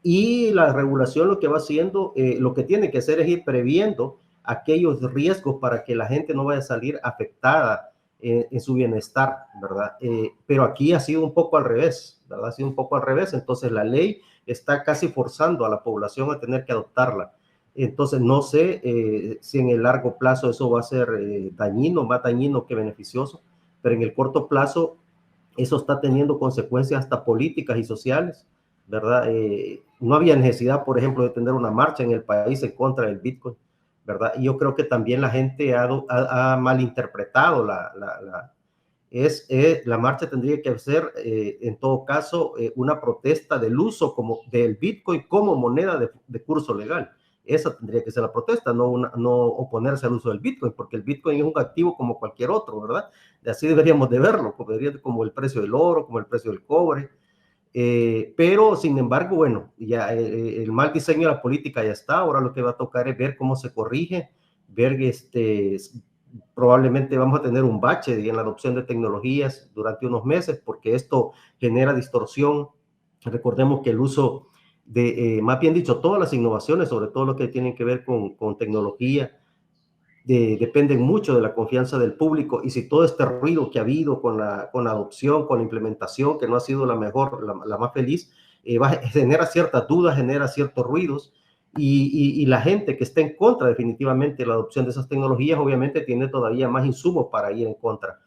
Y la regulación lo que va haciendo, lo que tiene que hacer es ir previendo aquellos riesgos para que la gente no vaya a salir afectada en su bienestar, ¿verdad? Pero aquí ha sido un poco al revés, ¿verdad? Ha sido un poco al revés. Entonces la ley está casi forzando a la población a tener que adoptarla. Entonces no sé si en el largo plazo eso va a ser dañino, más dañino que beneficioso, pero en el corto plazo eso está teniendo consecuencias hasta políticas y sociales, ¿verdad? No había necesidad, por ejemplo, de tener una marcha en el país en contra del Bitcoin, ¿verdad? Y yo creo que también la gente ha malinterpretado la marcha. Tendría que ser, en todo caso, una protesta del uso del Bitcoin como moneda de curso legal. Esa tendría que ser la protesta, no oponerse al uso del Bitcoin, porque el Bitcoin es un activo como cualquier otro, ¿verdad? Así deberíamos de verlo, como el precio del oro, como el precio del cobre. Pero, sin embargo, bueno, ya el mal diseño de la política ya está. Ahora lo que va a tocar es ver cómo se corrige, ver probablemente vamos a tener un bache en la adopción de tecnologías durante unos meses, porque esto genera distorsión. Recordemos que el uso más bien dicho, todas las innovaciones, sobre todo lo que tienen que ver con tecnología, dependen mucho de la confianza del público, y si todo este ruido que ha habido con la adopción, con la implementación, que no ha sido la mejor, la más feliz, genera ciertas dudas, genera ciertos ruidos, y la gente que está en contra definitivamente de la adopción de esas tecnologías, obviamente tiene todavía más insumos para ir en contra.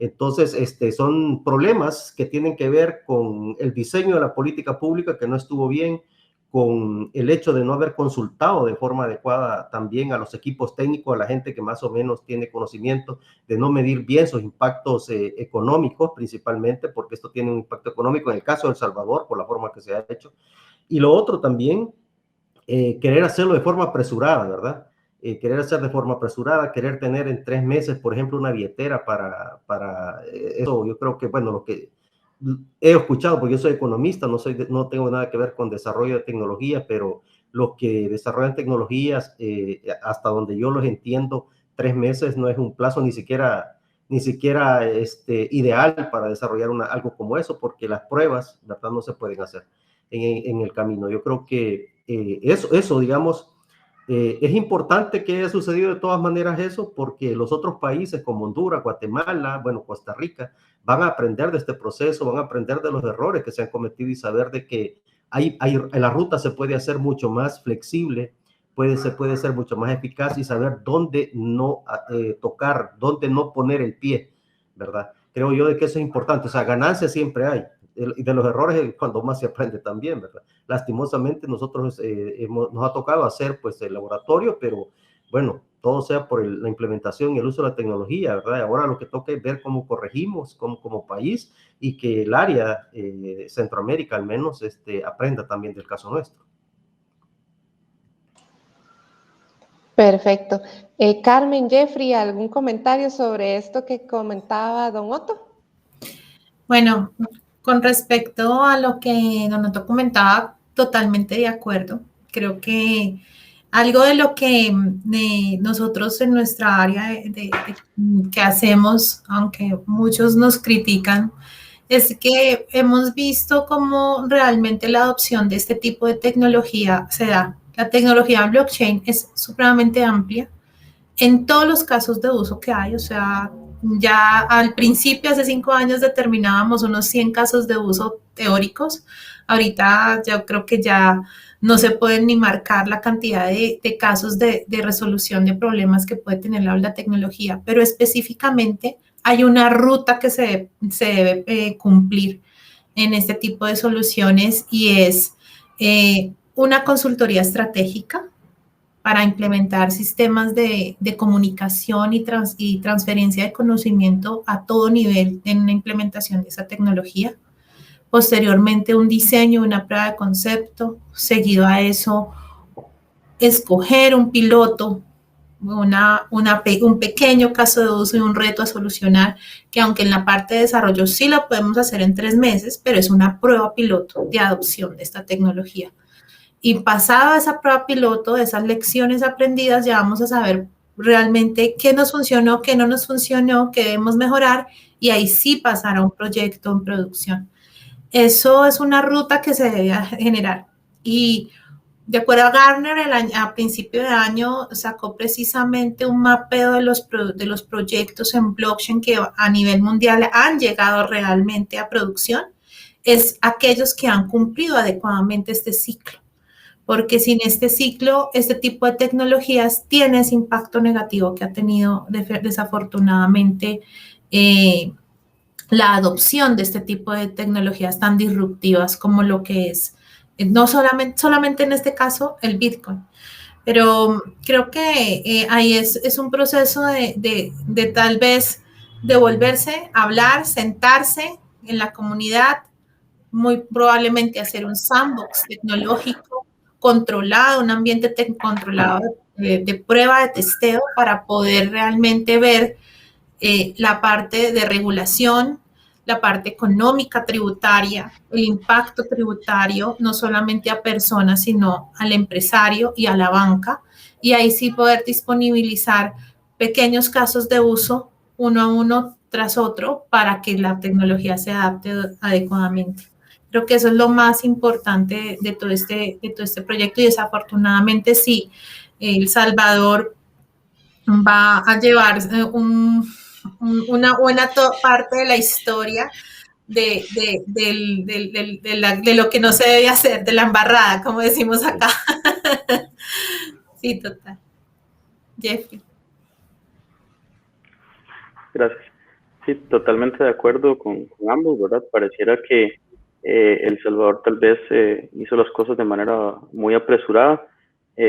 Entonces, son problemas que tienen que ver con el diseño de la política pública, que no estuvo bien, con el hecho de no haber consultado de forma adecuada también a los equipos técnicos, a la gente que más o menos tiene conocimiento, de no medir bien sus impactos económicos, principalmente, porque esto tiene un impacto económico en el caso de El Salvador, por la forma que se ha hecho. Y lo otro también, querer hacerlo de forma apresurada, ¿verdad? Querer hacer de forma apresurada, querer tener en 3 meses, por ejemplo, una billetera para eso. Yo creo que, bueno, lo que he escuchado, porque yo soy economista, no tengo nada que ver con desarrollo de tecnología, pero los que desarrollan tecnologías, hasta donde yo los entiendo, 3 meses no es un plazo ni siquiera ideal para desarrollar algo como eso, porque las pruebas, ¿verdad?, no se pueden hacer en el camino. Yo creo que eso, digamos, es importante que haya sucedido de todas maneras eso, porque los otros países como Honduras, Guatemala, bueno, Costa Rica, van a aprender de este proceso, van a aprender de los errores que se han cometido y saber de que la ruta se puede hacer mucho más flexible, se puede ser mucho más eficaz, y saber dónde no tocar, dónde no poner el pie, ¿verdad? Creo yo de que eso es importante. O sea, ganancias siempre hay, y de los errores es cuando más se aprende también, ¿verdad? Lastimosamente nosotros nos ha tocado hacer pues el laboratorio, pero bueno, todo sea por la implementación y el uso de la tecnología, ¿verdad? Ahora lo que toca es ver cómo corregimos como país, y que el área Centroamérica al menos aprenda también del caso nuestro. Perfecto. Carmen, Jeffrey, ¿algún comentario sobre esto que comentaba don Otto? Bueno, con respecto a lo que don Otto comentaba, totalmente de acuerdo. Creo que algo de lo que nosotros en nuestra área que hacemos, aunque muchos nos critican, es que hemos visto cómo realmente la adopción de este tipo de tecnología se da. La tecnología blockchain es supremamente amplia en todos los casos de uso que hay, o sea, ya al principio, hace 5 años, determinábamos unos 100 casos de uso teóricos. Ahorita yo creo que ya no se pueden ni marcar la cantidad de casos de resolución de problemas que puede tener la tecnología, pero específicamente hay una ruta que se debe cumplir en este tipo de soluciones y es una consultoría estratégica para implementar sistemas de comunicación y transferencia de conocimiento a todo nivel en una implementación de esa tecnología. Posteriormente, un diseño, una prueba de concepto, seguido a eso, escoger un piloto, un pequeño caso de uso y un reto a solucionar, que aunque en la parte de desarrollo sí lo podemos hacer en 3 meses, pero es una prueba piloto de adopción de esta tecnología. Y pasada esa prueba piloto, esas lecciones aprendidas, ya vamos a saber realmente qué nos funcionó, qué no nos funcionó, qué debemos mejorar, y ahí sí pasar a un proyecto en producción. Eso es una ruta que se debe generar. Y de acuerdo a Gartner, a principio de año sacó precisamente un mapeo de los proyectos en blockchain que a nivel mundial han llegado realmente a producción. Es aquellos que han cumplido adecuadamente este ciclo. Porque sin este ciclo, este tipo de tecnologías tiene ese impacto negativo que ha tenido desafortunadamente la adopción de este tipo de tecnologías tan disruptivas como lo que es, no solamente en este caso, el Bitcoin. Pero creo que ahí es un proceso de tal vez devolverse, hablar, sentarse en la comunidad, muy probablemente hacer un sandbox tecnológico controlado, un ambiente controlado de prueba, de testeo, para poder realmente ver la parte de regulación, la parte económica tributaria, el impacto tributario, no solamente a personas, sino al empresario y a la banca, y ahí sí poder disponibilizar pequeños casos de uso uno a uno tras otro para que la tecnología se adapte adecuadamente. Creo que eso es lo más importante de todo este proyecto, y desafortunadamente sí, El Salvador va a llevar una buena parte de la historia de lo que no se debe hacer, de la embarrada, como decimos acá. Sí, total. Jeffrey. Gracias. Sí, totalmente de acuerdo con ambos, ¿verdad? Pareciera que El Salvador tal vez hizo las cosas de manera muy apresurada.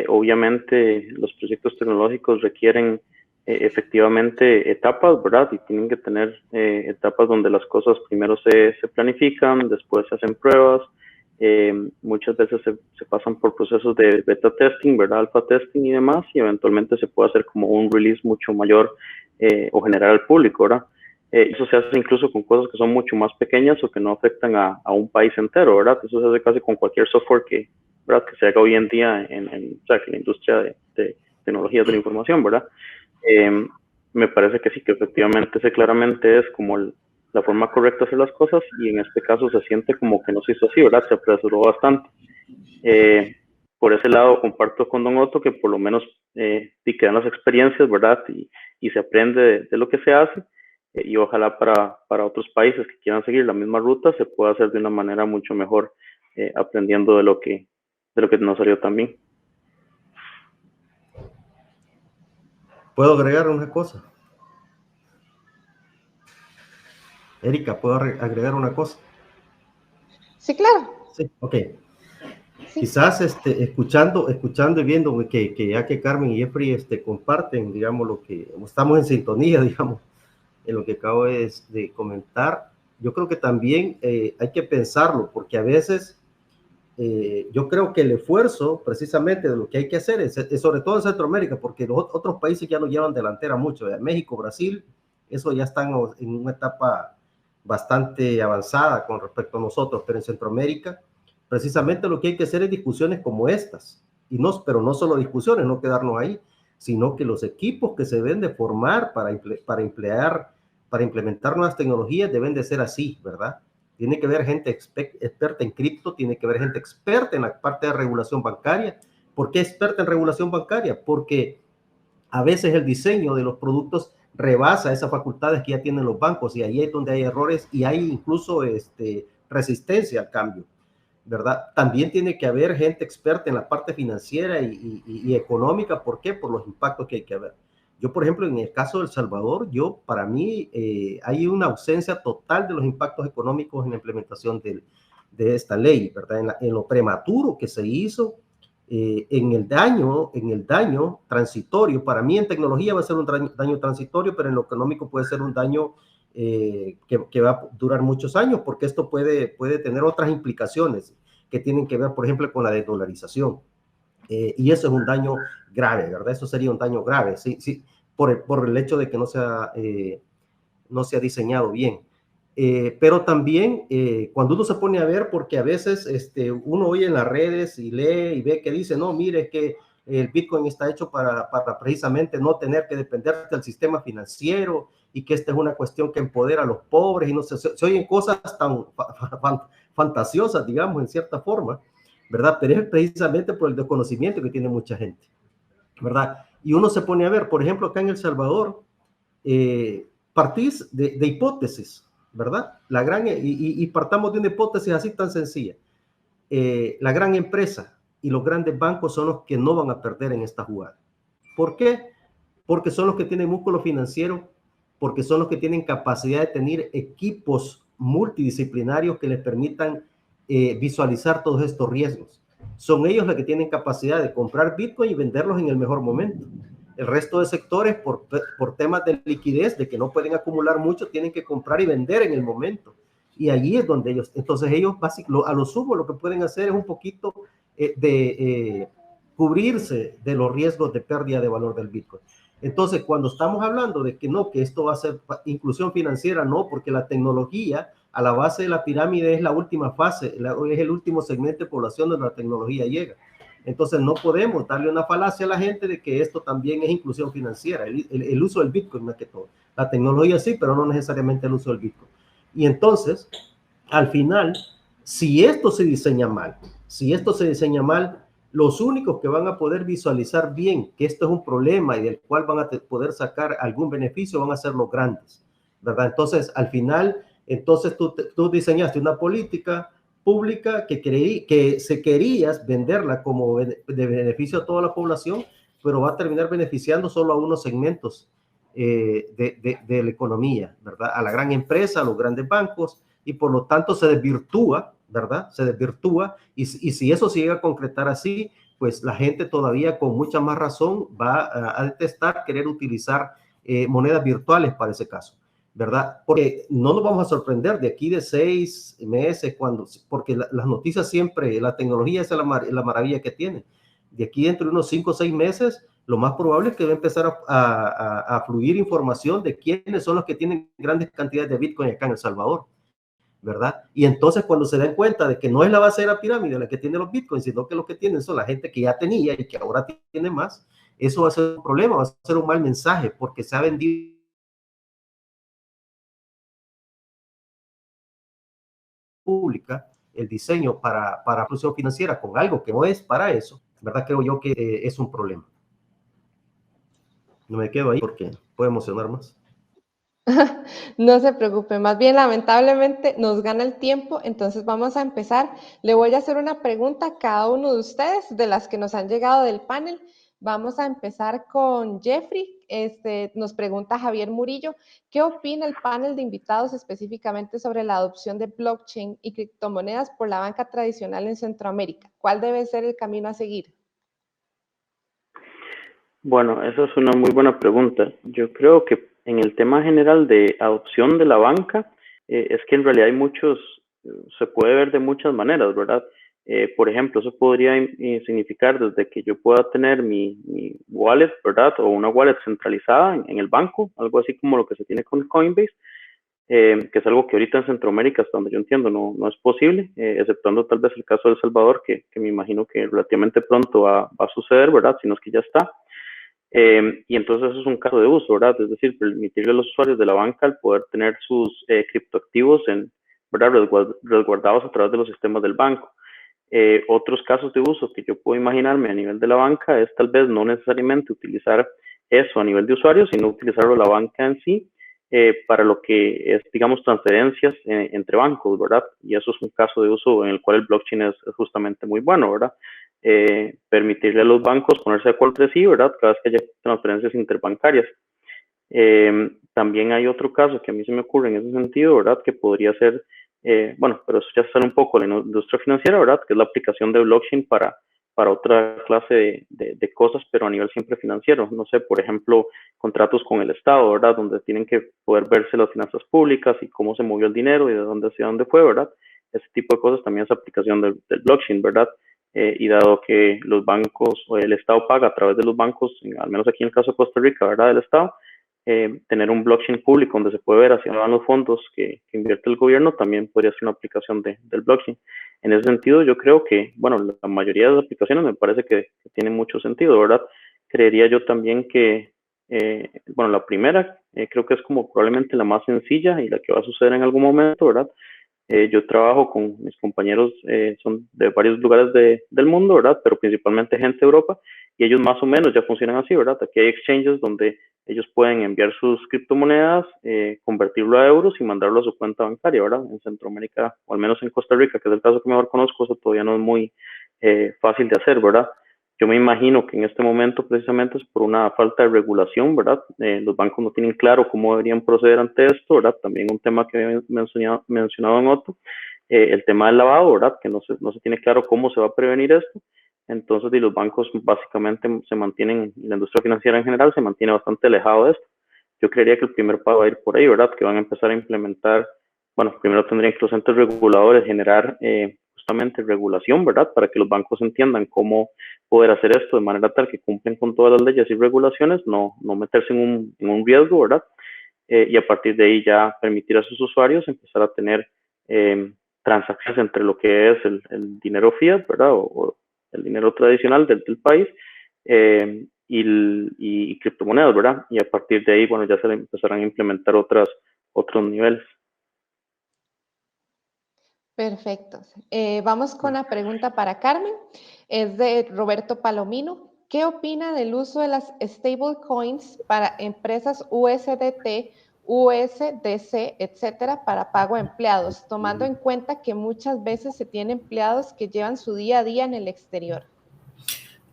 Obviamente los proyectos tecnológicos requieren efectivamente etapas, ¿verdad? Y tienen que tener etapas donde las cosas primero se planifican, después se hacen pruebas, muchas veces se pasan por procesos de beta testing, ¿verdad? Alpha testing y demás, y eventualmente se puede hacer como un release mucho mayor o generar al público, ¿verdad? Eso se hace incluso con cosas que son mucho más pequeñas o que no afectan a un país entero, ¿verdad? Eso se hace casi con cualquier software ¿verdad? Que se haga hoy en día o sea, que la industria de tecnologías de la información, ¿verdad? Me parece que sí, que efectivamente ese claramente es como la forma correcta de hacer las cosas, y en este caso se siente como que no se hizo así, ¿verdad? Se apresuró bastante. Por ese lado comparto con don Otto que por lo menos sí quedan las experiencias, ¿verdad? Y se aprende de lo que se hace, y ojalá para otros países que quieran seguir la misma ruta se pueda hacer de una manera mucho mejor, aprendiendo de lo que no salió tan bien. ¿Puedo agregar una cosa? Erika, ¿puedo agregar una cosa? Sí, claro. Sí, ok. Sí. Quizás escuchando y viendo que ya que Carmen y Jeffrey comparten, digamos, lo que estamos en sintonía, digamos, en lo que acabo de comentar, yo creo que también hay que pensarlo, porque a veces yo creo que el esfuerzo precisamente de lo que hay que hacer es sobre todo en Centroamérica, porque los otros países ya nos llevan delantera mucho, México, Brasil, eso ya están en una etapa bastante avanzada con respecto a nosotros, pero en Centroamérica precisamente lo que hay que hacer es discusiones como estas, pero no solo discusiones, no quedarnos ahí, sino que los equipos que se deben de formar para implementar nuevas tecnologías deben de ser así, ¿verdad? Tiene que haber gente experta en cripto, tiene que haber gente experta en la parte de regulación bancaria. ¿Por qué experta en regulación bancaria? Porque a veces el diseño de los productos rebasa esas facultades que ya tienen los bancos y ahí es donde hay errores y hay incluso resistencia al cambio, ¿verdad? También tiene que haber gente experta en la parte financiera y económica. ¿Por qué? Por los impactos que hay que ver. Yo, por ejemplo, en el caso de El Salvador, para mí hay una ausencia total de los impactos económicos en la implementación de esta ley, ¿verdad? En lo prematuro que se hizo, en el daño transitorio. Para mí en tecnología va a ser un daño transitorio, pero en lo económico puede ser un daño que va a durar muchos años, porque esto puede tener otras implicaciones que tienen que ver, por ejemplo, con la desdolarización. Y eso es un daño grave, ¿verdad? Eso sería un daño grave, sí, por el hecho de que no se ha diseñado bien. Pero también cuando uno se pone a ver, porque a veces uno oye en las redes y lee y ve que dice, no, mire, es que el Bitcoin está hecho para precisamente no tener que depender del sistema financiero y que esta es una cuestión que empodera a los pobres y no sé, se oyen cosas tan fantasiosas, digamos, en cierta forma, ¿verdad? Pero es precisamente por el desconocimiento que tiene mucha gente, ¿verdad? Y uno se pone a ver, por ejemplo, acá en El Salvador, partís de hipótesis, ¿verdad? Y partamos de una hipótesis así tan sencilla. La gran empresa y los grandes bancos son los que no van a perder en esta jugada. ¿Por qué? Porque son los que tienen músculo financiero, porque son los que tienen capacidad de tener equipos multidisciplinarios que les permitan visualizar todos estos riesgos. Son ellos los que tienen capacidad de comprar Bitcoin y venderlos en el mejor momento. El resto de sectores, por temas de liquidez, de que no pueden acumular mucho, tienen que comprar y vender en el momento. Y allí es donde ellos, a lo sumo, lo que pueden hacer es un poquito cubrirse de los riesgos de pérdida de valor del Bitcoin. Entonces, cuando estamos hablando de que no, que esto va a ser inclusión financiera, no, porque la tecnología a la base de la pirámide es la última fase, es el último segmento de población donde la tecnología llega. Entonces, no podemos darle una falacia a la gente de que esto también es inclusión financiera, el uso del Bitcoin más que todo. La tecnología sí, pero no necesariamente el uso del Bitcoin. Y entonces, al final, si esto se diseña mal, los únicos que van a poder visualizar bien que esto es un problema y del cual van a poder sacar algún beneficio van a ser los grandes, ¿verdad? Entonces, al final, tú diseñaste una política pública que se querías venderla como de beneficio a toda la población, pero va a terminar beneficiando solo a unos segmentos de la economía, ¿verdad? A la gran empresa, a los grandes bancos, y por lo tanto se desvirtúa, ¿verdad? Se desvirtúa, y si eso se llega a concretar así, pues la gente todavía con mucha más razón va a detestar querer utilizar monedas virtuales para ese caso, ¿verdad? Porque no nos vamos a sorprender de aquí de 6 meses, porque las noticias siempre, la tecnología es la maravilla que tiene. De aquí dentro de unos 5 o 6 meses, lo más probable es que va a empezar a fluir información de quiénes son los que tienen grandes cantidades de Bitcoin acá en El Salvador, ¿verdad? Y entonces cuando se den cuenta de que no es la base de la pirámide la que tiene los Bitcoins, sino que lo que tienen son la gente que ya tenía y que ahora tiene más, eso va a ser un problema, va a ser un mal mensaje, porque se ha vendido pública el diseño para inclusión financiera con algo que no es para eso, ¿verdad? Creo yo que es un problema. No me quedo ahí porque puedo emocionar más. No se preocupe, más bien lamentablemente nos gana el tiempo, entonces vamos a empezar. Le voy a hacer una pregunta a cada uno de ustedes, de las que nos han llegado del panel. Vamos a empezar con Jeffrey. Nos pregunta Javier Murillo, ¿qué opina el panel de invitados específicamente sobre la adopción de blockchain y criptomonedas por la banca tradicional en Centroamérica? ¿Cuál debe ser el camino a seguir? Bueno, esa es una muy buena pregunta. Yo creo que en el tema general de adopción de la banca, es que en realidad hay se puede ver de muchas maneras, ¿verdad? Por ejemplo, eso podría significar desde que yo pueda tener mi wallet, ¿verdad? O una wallet centralizada en el banco, algo así como lo que se tiene con Coinbase, que es algo que ahorita en Centroamérica, hasta donde yo entiendo, no es posible, exceptuando tal vez el caso de El Salvador, que me imagino que relativamente pronto va a suceder, ¿verdad? Si no es que ya está. Y entonces eso es un caso de uso, ¿verdad? Es decir, permitirle a los usuarios de la banca el poder tener sus criptoactivos ¿verdad? Resguardados a través de los sistemas del banco. Otros casos de uso que yo puedo imaginarme a nivel de la banca es tal vez no necesariamente utilizar eso a nivel de usuario, sino utilizarlo la banca en sí para lo que es, digamos, transferencias entre bancos, ¿verdad? Y eso es un caso de uso en el cual el blockchain es justamente muy bueno, ¿verdad? Permitirle a los bancos ponerse de acuerdo entre sí, ¿verdad? Cada vez que haya transferencias interbancarias. También hay otro caso que a mí se me ocurre en ese sentido, ¿verdad? Que podría ser, bueno, pero eso ya sale un poco de la industria financiera, ¿verdad? Que es la aplicación de blockchain para otra clase de cosas, pero a nivel siempre financiero. No sé, por ejemplo, contratos con el Estado, ¿verdad? Donde tienen que poder verse las finanzas públicas y cómo se movió el dinero y de dónde hacia dónde fue, ¿verdad? Ese tipo de cosas también es aplicación del blockchain, ¿verdad? Y dado que los bancos o el Estado paga a través de los bancos, al menos aquí en el caso de Costa Rica, ¿verdad? Del Estado, tener un blockchain público donde se puede ver hacia dónde van los fondos que invierte el gobierno también podría ser una aplicación del blockchain. En ese sentido, yo creo que, bueno, la mayoría de las aplicaciones me parece que tienen mucho sentido, ¿verdad? Creería yo también que, bueno, la primera creo que es como probablemente la más sencilla y la que va a suceder en algún momento, ¿verdad? Yo trabajo con mis compañeros, son de varios lugares del mundo, ¿verdad? Pero principalmente gente de Europa, y ellos más o menos ya funcionan así, ¿verdad? Aquí hay exchanges donde ellos pueden enviar sus criptomonedas, convertirlo a euros y mandarlo a su cuenta bancaria, ¿verdad? En Centroamérica, o al menos en Costa Rica, que es el caso que mejor conozco, eso todavía no es muy fácil de hacer, ¿verdad? Yo me imagino que en este momento precisamente es por una falta de regulación, ¿verdad? Los bancos no tienen claro cómo deberían proceder ante esto, ¿verdad? También un tema que he mencionado en otro, el tema del lavado, ¿verdad? Que no se tiene claro cómo se va a prevenir esto. Entonces, los bancos básicamente se mantienen, y la industria financiera en general se mantiene bastante alejado de esto. Yo creería que el primer paso va a ir por ahí, ¿verdad? Que van a empezar a implementar, bueno, primero tendrían que los entes reguladores generar justamente regulación, ¿verdad? Para que los bancos entiendan cómo poder hacer esto de manera tal que cumplen con todas las leyes y regulaciones, no meterse en un riesgo, ¿verdad? Y a partir de ahí ya permitir a sus usuarios empezar a tener transacciones entre lo que es el dinero fiat, ¿verdad? O el dinero tradicional del país y criptomonedas, ¿verdad? Y a partir de ahí, bueno, ya se empezarán a implementar otros niveles. Perfecto. Vamos con la pregunta para Carmen. Es de Roberto Palomino. ¿Qué opina del uso de las stablecoins para empresas USDT, USDC, etcétera, para pago a empleados, tomando en cuenta que muchas veces se tienen empleados que llevan su día a día en el exterior?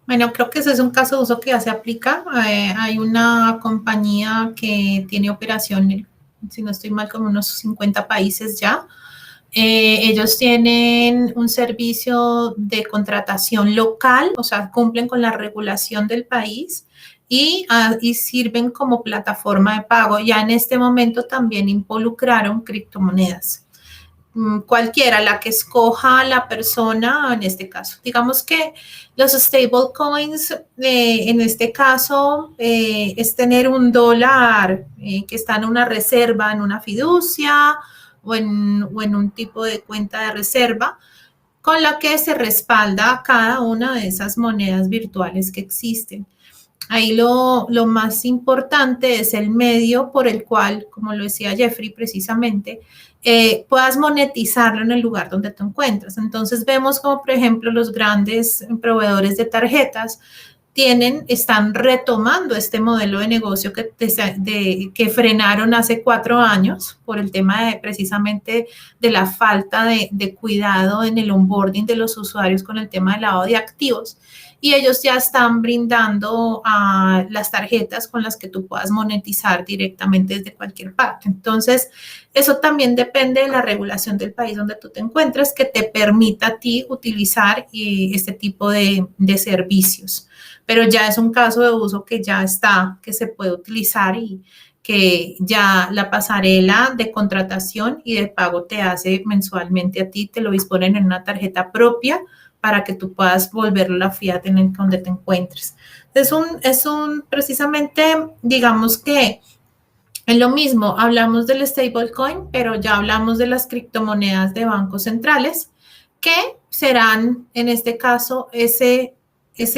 Bueno, creo que ese es un caso de uso que ya se aplica. Hay una compañía que tiene operación, si no estoy mal, como unos 50 países ya. Ellos tienen un servicio de contratación local, o sea, cumplen con la regulación del país y sirven como plataforma de pago. Ya en este momento también involucraron criptomonedas. Cualquiera, la que escoja la persona en este caso. Digamos que los stablecoins en este caso es tener un dólar que está en una reserva, en una fiducia o en un tipo de cuenta de reserva con la que se respalda cada una de esas monedas virtuales que existen. Ahí lo más importante es el medio por el cual, como lo decía Jeffrey precisamente, puedas monetizarlo en el lugar donde te encuentras. Entonces vemos como, por ejemplo, los grandes proveedores de tarjetas están retomando este modelo de negocio que frenaron hace 4 años por el tema precisamente de la falta de cuidado en el onboarding de los usuarios con el tema del lavado de activos. Y ellos ya están brindando las tarjetas con las que tú puedas monetizar directamente desde cualquier parte. Entonces, eso también depende de la regulación del país donde tú te encuentres que te permita a ti utilizar este tipo de servicios. Pero ya es un caso de uso que ya está, que se puede utilizar y que ya la pasarela de contratación y de pago te hace mensualmente a ti, te lo disponen en una tarjeta propia para que tú puedas volverlo la fiat en donde te encuentres. Precisamente, digamos que es lo mismo, hablamos del stablecoin, pero ya hablamos de las criptomonedas de bancos centrales, que serán, en este caso, ese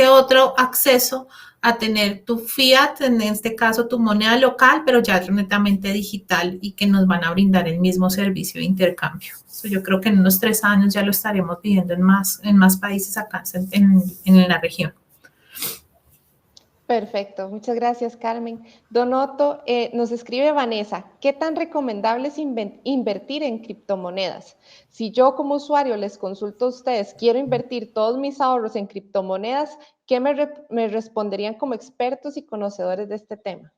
otro acceso a tener tu fiat, en este caso tu moneda local, pero ya netamente digital y que nos van a brindar el mismo servicio de intercambio. Yo creo que en unos 3 años ya lo estaremos viendo en más países acá en la región. Perfecto, muchas gracias, Carmen. Don Otto, nos escribe Vanessa, ¿qué tan recomendable es invertir en criptomonedas? Si yo como usuario les consulto a ustedes, quiero invertir todos mis ahorros en criptomonedas, ¿qué me responderían como expertos y conocedores de este tema?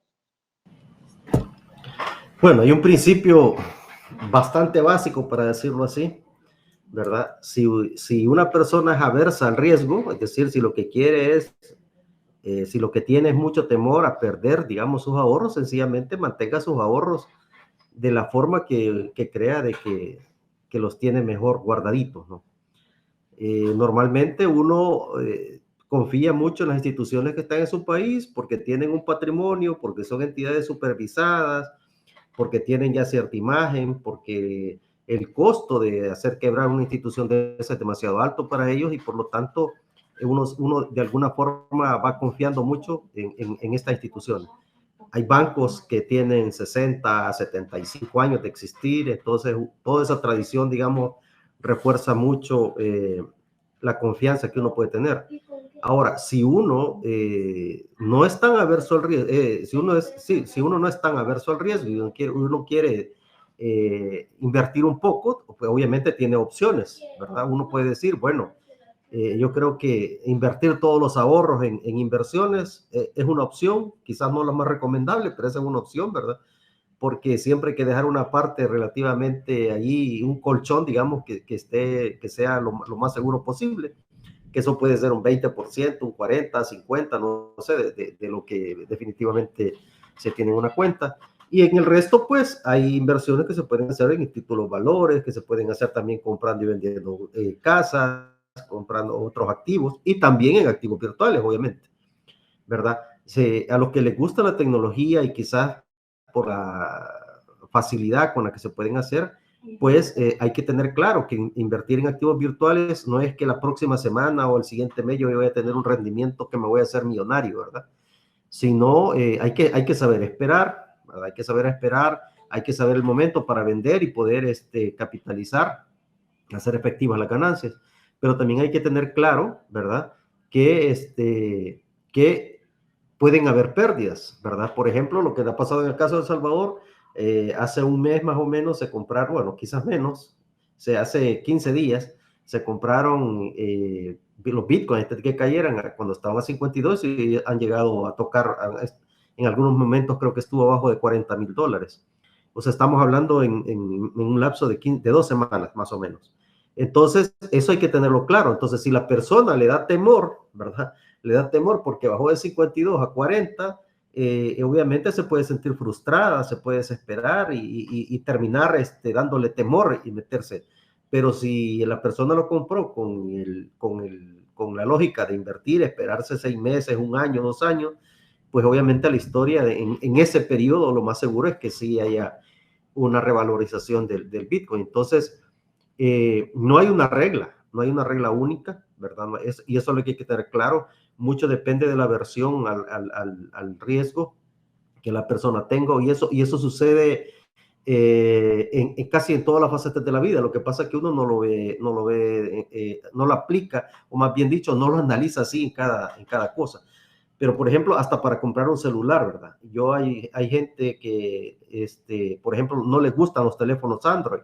Bueno, hay un principio bastante básico, para decirlo así, ¿verdad? Si una persona es aversa al riesgo, es decir, si lo que quiere es si lo que tiene es mucho temor a perder, digamos, sus ahorros, sencillamente mantenga sus ahorros de la forma que crea de que los tiene mejor guardaditos, ¿no? Normalmente uno confía mucho en las instituciones que están en su país porque tienen un patrimonio, porque son entidades supervisadas, porque tienen ya cierta imagen, porque el costo de hacer quebrar una institución de esa es demasiado alto para ellos y por lo tanto uno de alguna forma va confiando mucho en esta institución. Hay bancos que tienen 60 a 75 años de existir, entonces toda esa tradición, digamos, refuerza mucho la confianza que uno puede tener. Ahora, si uno no es tan averso al riesgo, si uno no es tan averso al riesgo y uno quiere invertir un poco, pues obviamente tiene opciones, ¿verdad? Uno puede decir, bueno, yo creo que invertir todos los ahorros en inversiones es una opción, quizás no la más recomendable, pero esa es una opción, ¿verdad? Porque siempre hay que dejar una parte relativamente allí, un colchón, digamos, que sea lo más seguro posible, que eso puede ser un 20%, un 40%, 50%, no sé, de lo que definitivamente se tiene en una cuenta. Y en el resto, pues, hay inversiones que se pueden hacer en títulos valores, que se pueden hacer también comprando y vendiendo casas, comprando otros activos y también en activos virtuales, obviamente, ¿verdad? A los que les gusta la tecnología y quizás por la facilidad con la que se pueden hacer, pues hay que tener claro que invertir en activos virtuales no es que la próxima semana o el siguiente mes yo voy a tener un rendimiento que me voy a hacer millonario, ¿verdad? Sino hay que saber esperar, ¿verdad? Hay que saber esperar, hay que saber el momento para vender y poder capitalizar, hacer efectivas las ganancias. Pero también hay que tener claro, ¿verdad? Que pueden haber pérdidas, ¿verdad? Por ejemplo, lo que ha pasado en el caso de El Salvador, hace un mes más o menos se compraron, bueno, quizás menos, hace 15 días se compraron los bitcoins que cayeran cuando estaban a 52 y han llegado a tocar, en algunos momentos creo que estuvo abajo de $40,000. O sea, estamos hablando en un lapso de 2 semanas más o menos. Entonces, eso hay que tenerlo claro. Entonces, si la persona le da temor, ¿verdad? Le da temor porque bajó de 52 a 40, obviamente se puede sentir frustrada, se puede desesperar y terminar dándole temor y meterse. Pero si la persona lo compró con la lógica de invertir, esperarse 6 meses, 1 año, 2 años, pues obviamente la historia en ese periodo lo más seguro es que sí haya una revalorización del Bitcoin. Entonces, no hay una regla única, ¿verdad? Y eso es lo que hay que tener claro. Mucho depende de la aversión al riesgo que la persona tenga, y eso sucede casi en todas las facetas de la vida. Lo que pasa es que uno no lo aplica, o más bien dicho, no lo analiza así en cada cosa. Pero, por ejemplo, hasta para comprar un celular, ¿verdad? Hay gente que, por ejemplo, no les gustan los teléfonos Android.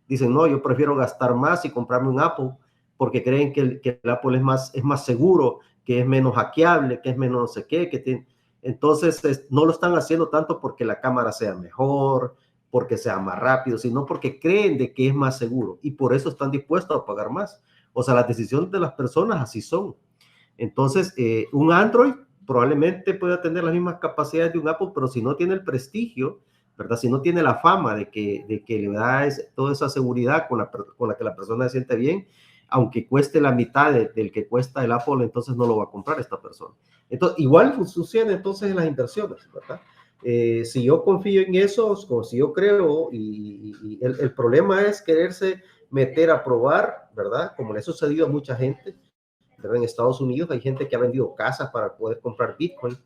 Dicen, no, yo prefiero gastar más y comprarme un Apple porque creen que el Apple es más seguro, que es menos hackeable, que es menos no sé qué. Entonces, no lo están haciendo tanto porque la cámara sea mejor, porque sea más rápido, sino porque creen de que es más seguro y por eso están dispuestos a pagar más. O sea, las decisiones de las personas así son. Entonces, un Android probablemente pueda tener las mismas capacidades de un Apple, pero si no tiene el prestigio, ¿verdad? Si no tiene la fama de que le da toda esa seguridad con la que la persona se siente bien, aunque cueste la mitad del que cuesta el Apple, entonces no lo va a comprar esta persona. Entonces, igual sucede entonces en las inversiones, ¿verdad? Si yo confío en eso, como si yo creo, y el problema es quererse meter a probar, ¿verdad? Como le ha sucedido a mucha gente, ¿verdad? En Estados Unidos hay gente que ha vendido casas para poder comprar Bitcoin,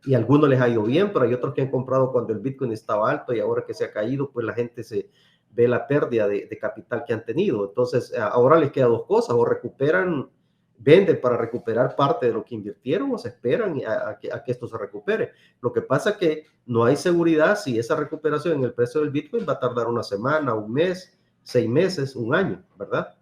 y a algunos les ha ido bien, pero hay otros que han comprado cuando el Bitcoin estaba alto, y ahora que se ha caído, pues la gente se ve la pérdida de capital que han tenido. Entonces, ahora les queda dos cosas: o recuperan, venden para recuperar parte de lo que invirtieron, o se esperan a que esto se recupere. Lo que pasa es que no hay seguridad si esa recuperación en el precio del Bitcoin va a tardar una semana, un mes, 6 meses, un año, ¿verdad?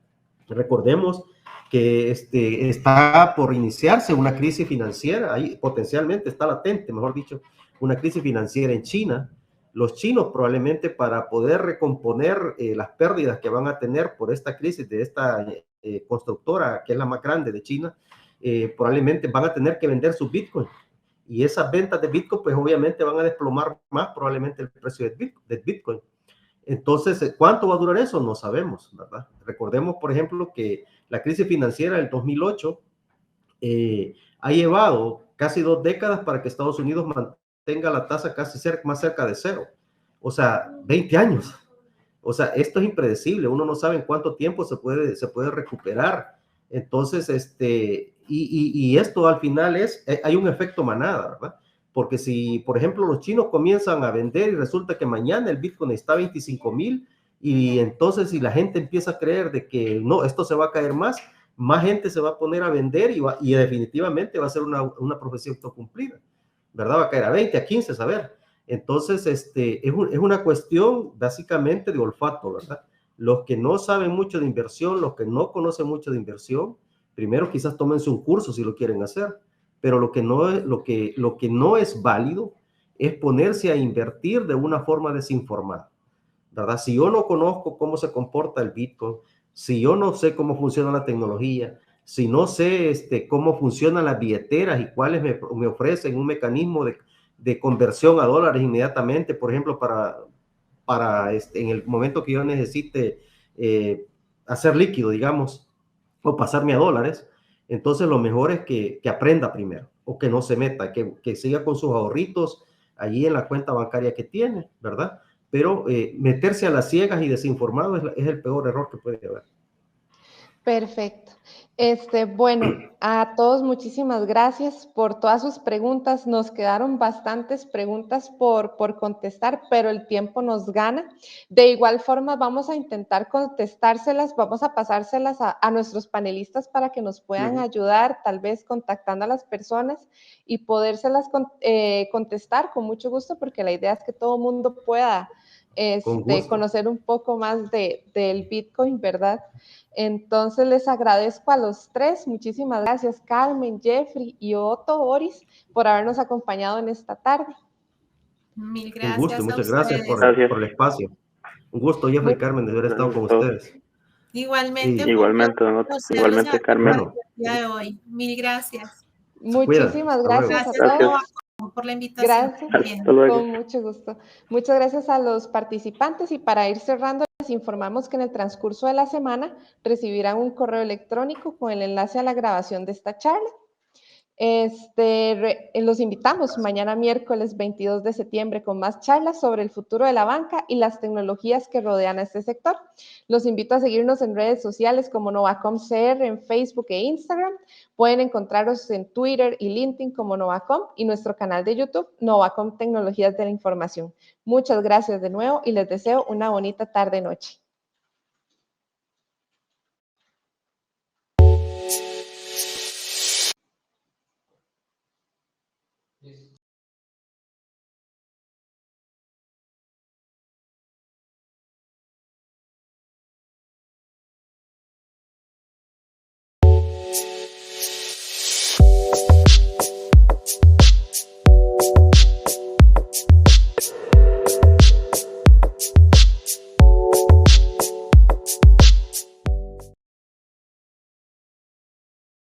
Recordemos que está por iniciarse una crisis financiera, ahí potencialmente está latente, mejor dicho, una crisis financiera en China. Los chinos probablemente, para poder recomponer las pérdidas que van a tener por esta crisis de esta constructora, que es la más grande de China, probablemente van a tener que vender sus Bitcoin. Y esas ventas de Bitcoin, pues obviamente van a desplomar más probablemente el precio del Bitcoin. Entonces, ¿cuánto va a durar eso? No sabemos, ¿verdad? Recordemos, por ejemplo, que la crisis financiera del 2008 ha llevado casi 2 décadas para que Estados Unidos mantenga la tasa casi más cerca de cero. O sea, 20 años. O sea, esto es impredecible. Uno no sabe en cuánto tiempo se puede recuperar. Entonces, y esto al final hay un efecto manada, ¿verdad? Porque si, por ejemplo, los chinos comienzan a vender y resulta que mañana el Bitcoin está a 25,000, y entonces si la gente empieza a creer de que no, esto se va a caer más gente se va a poner a vender, y definitivamente va a ser una profecía autocumplida, ¿verdad? Va a caer a 20, a 15, saber. Entonces, es una cuestión básicamente de olfato, ¿verdad? Los que no saben mucho de inversión, los que no conocen mucho de inversión, primero quizás tómense un curso si lo quieren hacer, pero lo que no es válido es ponerse a invertir de una forma desinformada, ¿verdad? Si yo no conozco cómo se comporta el Bitcoin, si yo no sé cómo funciona la tecnología, si no sé cómo funcionan las billeteras y cuáles me ofrecen un mecanismo de conversión a dólares inmediatamente, por ejemplo, para en el momento que yo necesite hacer líquido, digamos, o pasarme a dólares, entonces lo mejor es que aprenda primero, o que no se meta, que siga con sus ahorritos allí en la cuenta bancaria que tiene, ¿verdad? Pero meterse a las ciegas y desinformado es el peor error que puede haber. Perfecto. Bueno, a todos muchísimas gracias por todas sus preguntas. Nos quedaron bastantes preguntas por contestar, pero el tiempo nos gana. De igual forma, vamos a intentar contestárselas, vamos a pasárselas a nuestros panelistas para que nos puedan ayudar, tal vez contactando a las personas y podérselas contestar con mucho gusto, porque la idea es que todo el mundo pueda conocer un poco más del Bitcoin, ¿verdad? Entonces les agradezco a los tres, muchísimas gracias Carmen, Jeffrey y Otto Boris por habernos acompañado en esta tarde. Mil gracias. Un gusto, muchas gracias por el espacio. Un gusto, Jeffrey y Carmen, de haber estado con ustedes. Igualmente. Sí. Igualmente, Carmen. El día de hoy. Mil gracias. Muchísimas gracias a todos. Por la invitación. Gracias. Hasta luego. Con mucho gusto. Muchas gracias a los participantes, y para ir cerrando, les informamos que en el transcurso de la semana recibirán un correo electrónico con el enlace a la grabación de esta charla. Los invitamos mañana miércoles 22 de septiembre con más charlas sobre el futuro de la banca y las tecnologías que rodean a este sector. Los invito a seguirnos en redes sociales como Novacom CR en Facebook e Instagram. Pueden encontrarnos en Twitter y LinkedIn como Novacom, y nuestro canal de YouTube Novacom Tecnologías de la Información. Muchas gracias de nuevo y les deseo una bonita tarde-noche.